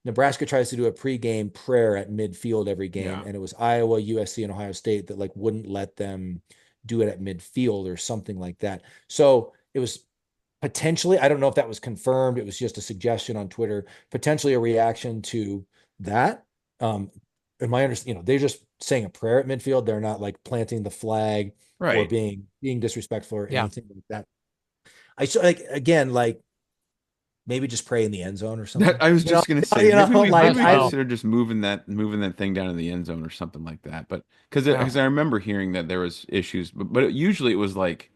Nebraska tries to do a pregame prayer at midfield every game. And it was Iowa, USC, and Ohio State that, like, wouldn't let them do it at midfield or something like that. So it was potentially, I don't know if that was confirmed. It was just a suggestion on Twitter, potentially a reaction to that. In my understanding, they're just saying a prayer at midfield. They're not, like, planting the flag or being disrespectful or anything like that. I so, like, again, like, maybe just pray in the end zone or something. I was just going to say, maybe we consider just moving that thing down in the end zone or something like that. But because I remember hearing that there was issues, but usually it was like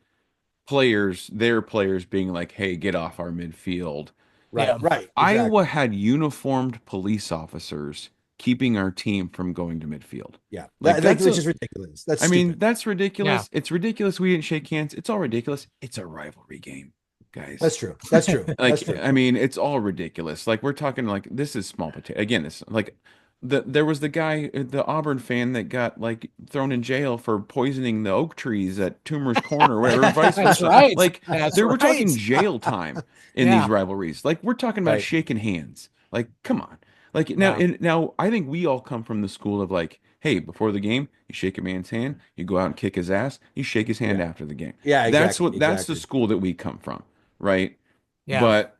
their players being like, "Hey, get off our midfield." Right. Exactly. Iowa had uniformed police officers keeping our team from going to midfield. Yeah, that's just ridiculous. I mean, that's ridiculous. Yeah. It's ridiculous. We didn't shake hands. It's all ridiculous. It's a rivalry game, guys. That's true. Like, that's true. I mean, it's all ridiculous. Like, we're talking, like, this is small potato. Again, it's like there was the guy, the Auburn fan, that got, like, thrown in jail for poisoning the oak trees at Toomer's Corner, or whatever. Vice versa. That's right. Like, we're talking jail time in these rivalries. Like, we're talking about shaking hands. Like, come on. Like, now I think we all come from the school of, like, hey, before the game, you shake a man's hand, you go out and kick his ass, you shake his hand after the game. Yeah, exactly. That's the school that we come from, right? Yeah. But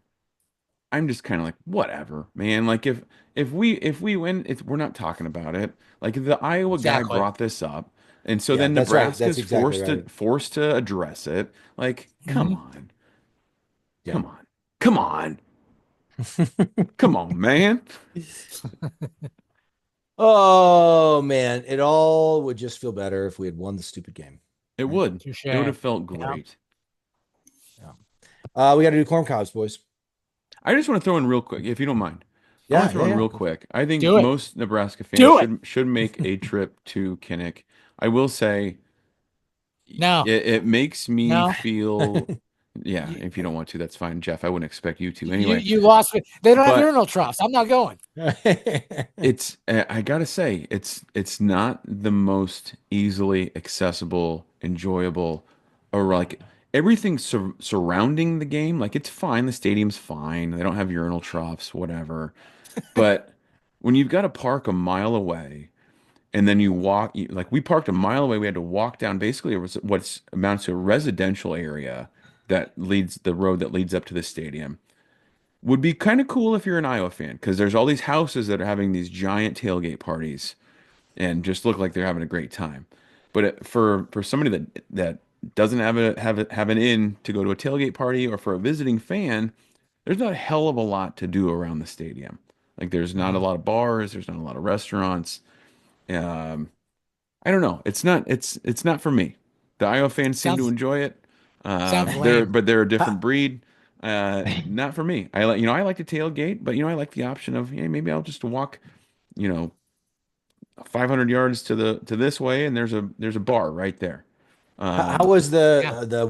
I'm just kind of like, whatever, man. Like, if we win, we're not talking about it. Like, the Iowa guy brought this up. And so Yeah, then that's right. Nebraska's That's exactly right. forced to address it. Like, come on. Yeah. Come on. Come on. Come on, man. Oh man, it all would just feel better if we had won the stupid game. It Right? would. Touche. It would have felt Yeah. great. Yeah. We got to do corn cobs, boys. I just want to throw in real quick, if you don't mind. I Yeah, want to throw in yeah, real yeah. quick. I think Do it. most Nebraska fans Do it. should make a trip to Kinnick. I will say No. it makes me No. feel yeah, You, if you don't want to, that's fine, Jeff. I wouldn't expect you to. Anyway, you lost me. They don't have but urinal troughs. I'm not going. it's I gotta say, it's not the most easily accessible, enjoyable, or like everything surrounding the game. Like it's fine, the stadium's fine. They don't have urinal troughs, whatever. But when you've got to park a mile away and then like we parked a mile away, we had to walk down basically what's amounts to a residential area that leads the road that leads up to the stadium. Would be kind of cool if you're an Iowa fan because there's all these houses that are having these giant tailgate parties and just look like they're having a great time. But for somebody that doesn't have an in to go to a tailgate party or for a visiting fan, there's not a hell of a lot to do around the stadium. Like there's not a lot of bars, there's not a lot of restaurants. Um, I don't know. It's not for me. The Iowa fans seem to Sounds enjoy it. sounds lame. They're a different breed. Not for me. I like to tailgate, but I like the option of maybe I'll just walk, you know, 500 yards to this way, and there's a bar right there. How was the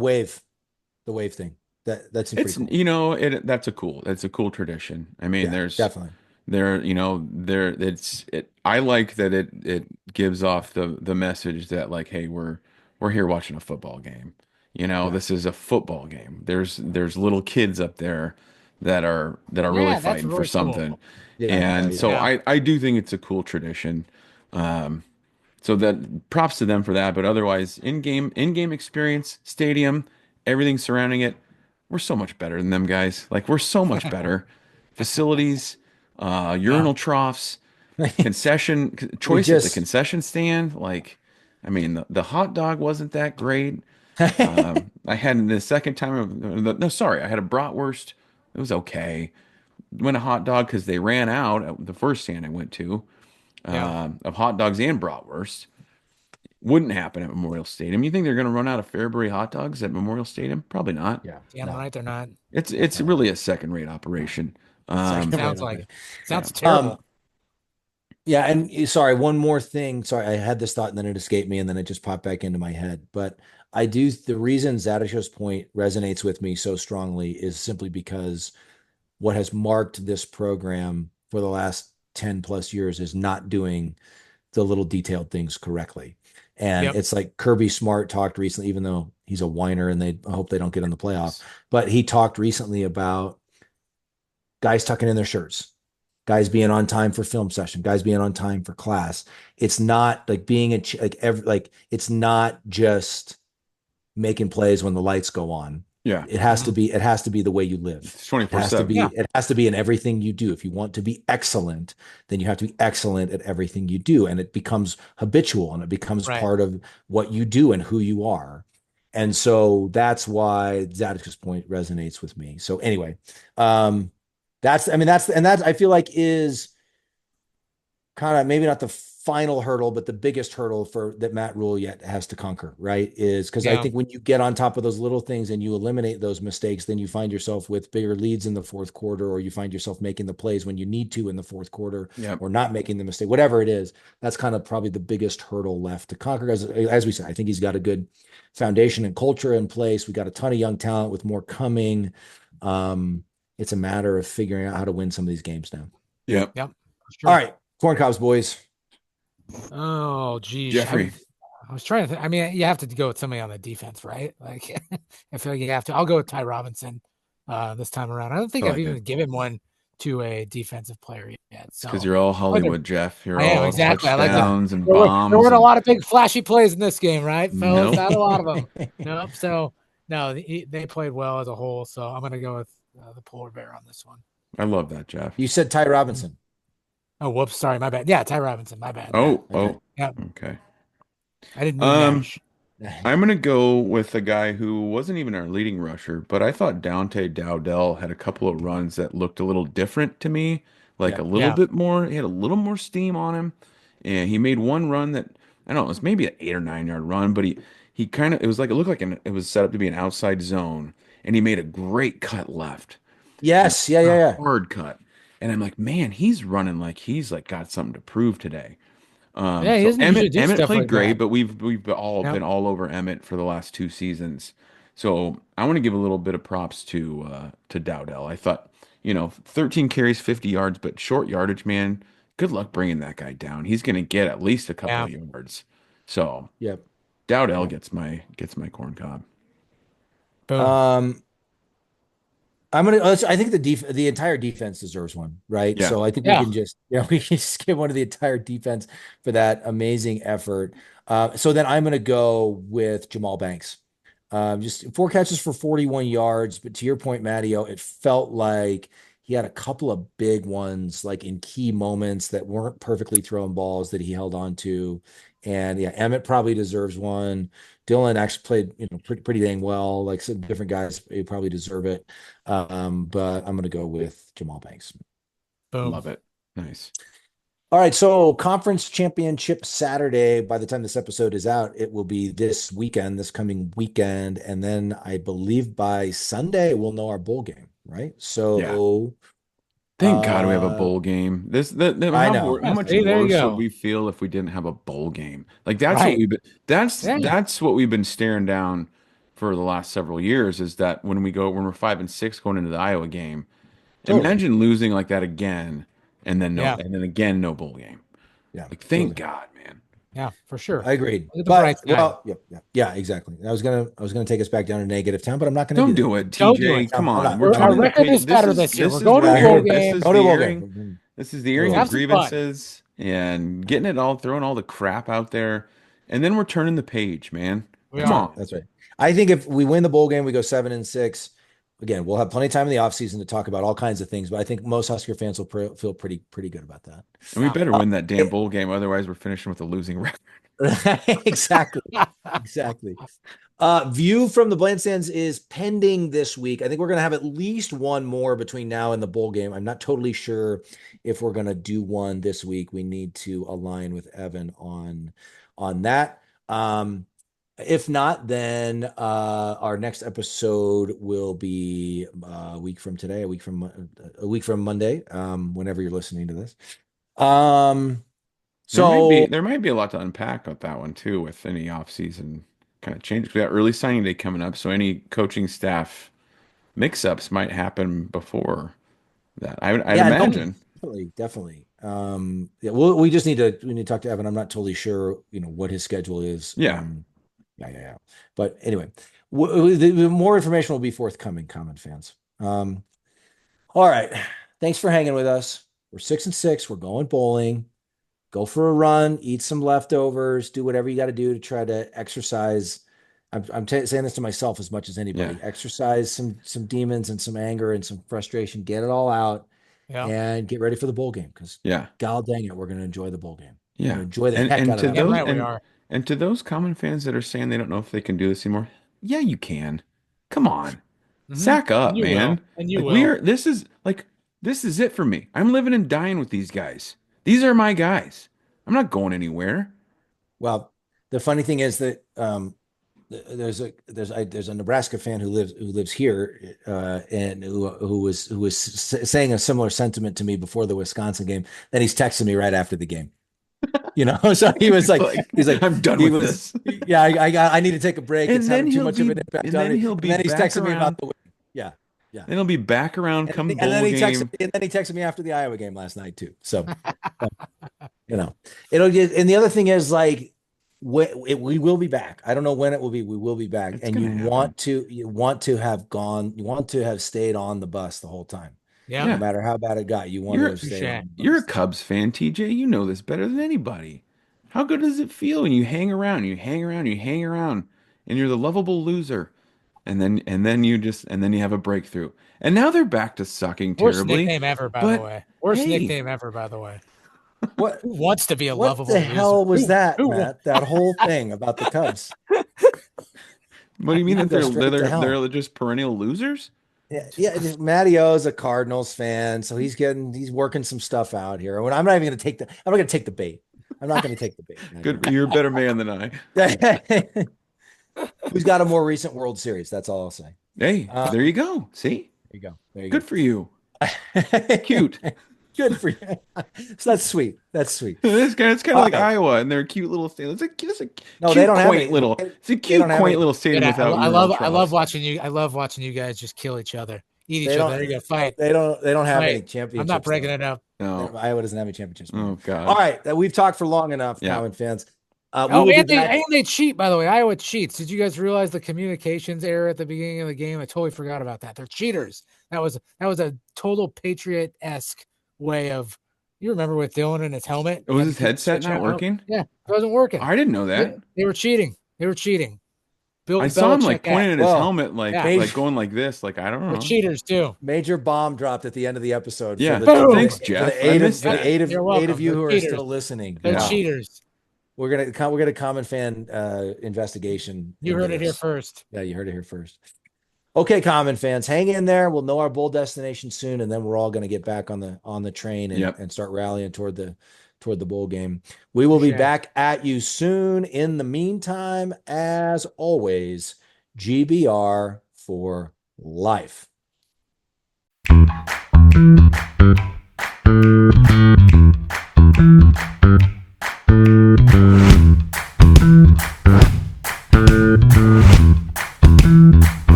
wave thing? That seems It's pretty cool. that's a cool tradition. I mean, Yeah, definitely. I like that it gives off the message that like, hey, we're here watching a football game. Yeah. This is a football game. There's little kids up there that are really Yeah, that's fighting for really cool. something. Yeah, And so Yeah. I do think it's a cool tradition. Um, so that props to them for that. But otherwise, in-game experience, stadium, everything surrounding it, we're so much better than them guys. Like we're so much better. Facilities, Yeah. urinal troughs, concession We choice at the just concession stand. Like, I mean, the hot dog wasn't that great. I had the second time. No, sorry, I had a bratwurst. It was okay. Went a hot dog because they ran out at the first stand I went to Yeah. of hot dogs and bratwurst. Wouldn't happen at Memorial Stadium. You think they're going to run out of Fairbury hot dogs at Memorial Stadium? Probably not. yeah, Damn no, right they're not. It's no. really a second-rate operation. Second rate Sounds on like it. it. Sounds Yeah. terrible. Yeah, and sorry, one more thing. Sorry, I had this thought and then it escaped me and then it just popped back into my head. But the reason Zadishev's point resonates with me so strongly is simply because what has marked this program for the last 10 plus years is not doing the little detailed things correctly. And Yep. it's like Kirby Smart talked recently, even though he's a whiner and I hope they don't get in the playoff, but he talked recently about guys tucking in their shirts, guys being on time for film session, guys being on time for class. It's not like being it's not just making plays when the lights go on. Yeah. It has to be the way you live. It's It has to 24/7. be Yeah. it has to be in everything you do. If you want to be excellent, then you have to be excellent at everything you do. And it becomes habitual and it becomes Right. part of what you do and who you are. And so that's why Zadish's point resonates with me. So anyway, that's I feel like is kind of maybe not the final hurdle, but the biggest hurdle for that Matt Rhule yet has to conquer, right? Is because I Yeah. think when you get on top of those little things and you eliminate those mistakes, then you find yourself with bigger leads in the fourth quarter, or you find yourself making the plays when you need to in the fourth quarter, Yep. or not making the mistake, whatever it is. That's kind of probably the biggest hurdle left to conquer. As we said, I think he's got a good foundation and culture in place. We got a ton of young talent with more coming. It's a matter of figuring out how to win some of these games now. Yep. Yep. Sure. All right, Corn Cobs boys. Oh, geez. Jeffrey. I was trying to think. I mean, you have to go with somebody on the defense, right? Like, I feel like you have to. I'll go with Ty Robinson this time around. I don't think I I've like even it. given one to a defensive player yet. So Because you're all Hollywood, Jeff. You're I am, all exactly. I like that. touchdowns and there bombs. weren't a and- lot of big flashy plays in this game, right, fellas? Nope. Not a lot of them. Nope. So no, they played well as a whole. So I'm going to go with the polar bear on this one. I love that, Jeff. You said Ty Robinson. Oh, whoops. Sorry. My bad. Yeah. Ty Robinson. My bad. Oh, Okay. Yep. okay. I didn't mean Um, Nash. I'm gonna go with a guy who wasn't even our leading rusher, but I thought Dante Dowdell had a couple of runs that looked a little different to me, like a Yeah. little Yeah. bit more. He had a little more steam on him, and he made one run that I don't know, it was maybe an 8 or 9 yard run, but he kind of it looked like it was set up to be an outside zone, and he made a great cut left, like Yes. Yeah. a Yeah. Yeah. hard cut, and I'm like, man, he's running like he's like got something to prove today. Yeah, he So doesn't usually Emmett do Emmett stuff played like great, that. but we've all Yep. been all over Emmett for the last 2 seasons. So I want to give a little bit of props to Dowdell. I thought, 13 carries, 50 yards, but short yardage, man. Good luck bringing that guy down. He's going to get at least a couple Yeah. of yards. So Yep. Dowdell Yep. gets my corn cob. Boom. Um, I think the entire defense deserves one, right? Yeah. So I think we Yeah. can just, we can just give one to the entire defense for that amazing effort. So then I'm gonna go with Jamal Banks. Just 4 catches for 41 yards, but to your point, Mattio, it felt like he had a couple of big ones, like in key moments that weren't perfectly thrown balls that he held on to. And yeah, Emmett probably deserves one. Dylan actually played, pretty dang well. Like some different guys, probably deserve it. But I'm going to go with Jamal Banks. Boom. Love it. Nice. All right, so conference championship Saturday. By the time this episode is out, it will be this weekend, this coming weekend, and then I believe by Sunday we'll know our bowl game, right? Yeah. So, Thank God we have a bowl game. I know. How Yeah, much see, there you worse would go. we feel if we didn't have a bowl game? Like that's what Right. we've been Yeah. that's what we've been staring down for the last several years is that when we're 5-6 going into the Iowa game, Totally. imagine losing like that again Yeah. and then again no bowl game. Yeah, Like thank totally. God, man. Yeah, for sure. I agreed. Look at the But bright side. well, yeah, exactly. I was gonna take us back down to negative 10, but I'm not gonna Don't do that. do it, Don't do TJ. it. Come I'm on. not. We're I'm Our turning not. the record page. is better this year. This We're is going to where a bowl this game. is Go to a the bowl airing. game. This is the Go to airing a of Have bowl some fun. grievances and getting it all, throwing all the crap out there. And then we're turning the page, man. We That's Come right. are. on. That's right. I think if we win the bowl game, we go 7-6. Again, we'll have plenty of time in the offseason to talk about all kinds of things, but I think most Husker fans will feel pretty good about that. And we Yeah. better win that damn bowl game, otherwise we're finishing with a losing record. Exactly. Exactly. View from the Blandstands is pending this week. I think we're going to have at least one more between now and the bowl game. I'm not totally sure if we're going to do one this week. We need to align with Evan on that. If not, then our next episode will be a week from today, a week from Monday, whenever you're listening to this. So There might be a lot to unpack with that one too, with any off-season kind of changes. We got early signing day coming up, so any coaching staff mix-ups might happen before that. I'd yeah, no, imagine. definitely. Yeah, we just need to talk to Evan. I'm not totally sure, what his schedule is. Yeah. Yeah. But anyway, the more information will be forthcoming, Common fans. All right. Thanks for hanging with us. We're 6-6. We're going bowling. Go for a run, eat some leftovers, do whatever you got to do to try to exercise. I'm saying this to myself as much as anybody. Yeah. Exercise some demons and some anger and some frustration. Get it all out Yeah. and get ready for the bowl game because Yeah. God dang it, we're going to enjoy the bowl game. We're Yeah. going to enjoy the And heck and out to of that. Damn those right we are. and to those common fans that are saying they don't know if they can do this anymore, yeah, you can. Come on. Mhm. Sack up, And you man. will. And you Like will. this is it for me. I'm living and dying with these guys. These are my guys. I'm not going anywhere. Well, the funny thing is that there's a Nebraska fan who lives here and who was saying a similar sentiment to me before the Wisconsin game. Then he's texting me right after the game. So he was like, he's like, I'm done he with was, this. yeah, I need to take a break. And It's then having too he'll much of be- an impact and on then me. he'll And be then he's back texting me about around. the win. Yeah. Then he'll be back around come And bowl then he game. texted me after the Iowa game last night too. So, it'll get. And the other thing is like, we will be back. I don't know when it will be. We will be back. It's And gonna you happen. want to have stayed on the bus the whole time. Yeah. No matter how bad it got, you want to have stayed Touche. on the You're a bus. Cubs fan, TJ. You know this better than anybody. How good does it feel when you hang around, you hang around, you hang around, and you're the lovable loser, and then you have a breakthrough, and now they're back to sucking Worst terribly. nickname ever, by But the way. Worst hey, nickname ever, by the way. What Who wants to be a what lovable the loser? hell was that, who- Matt? That whole thing about the Cubs. What do you mean You that can go straight to hell. they're just perennial losers? Yeah. Matty O is a Cardinals fan, so he's working some stuff out here. And I'm not even going to take I'm not going to take the bait. I'm not going to take the bait. Good, you're a better man than I. Who's got a more recent World Series? That's all I'll say. Hey, there you go. See, There you go. There you good go. for you. Cute. Good for you. So that's sweet. That's sweet. It's kind of like Iowa and their cute little state. It's a cute, they don't have quaint any. little. It's a cute, quaint little stadium without. I love watching you. I love watching you guys just kill each other, eat each other. There you go, fight. They don't have any championships. I'm not breaking it up. No, Iowa doesn't have any championships. Oh God. All right, we've talked for long enough, Common fans. And they cheat, by the way. Iowa cheats. Did you guys realize the communications error at the beginning of the game? I totally forgot about that. They're cheaters. That was a total Patriot-esque way of. You remember with Dylan and his helmet? Was his headset not working? Yeah, it wasn't working. I didn't know that. They were cheating. I saw him like pointing at his helmet, like going like this. Like I don't know. They're cheaters too. Major bomb dropped at the end of the episode. Yeah. Thanks, Jeff. For the eight of you who are still listening. They're cheaters. We're gonna Common Fan investigation. You heard it here first. Yeah, you heard it here first. Okay, Common Fans, hang in there. We'll know our bowl destination soon, and then we're all going to get back on the train and start rallying toward the bowl game. We will be back at you soon. In the meantime, as always, GBR for life.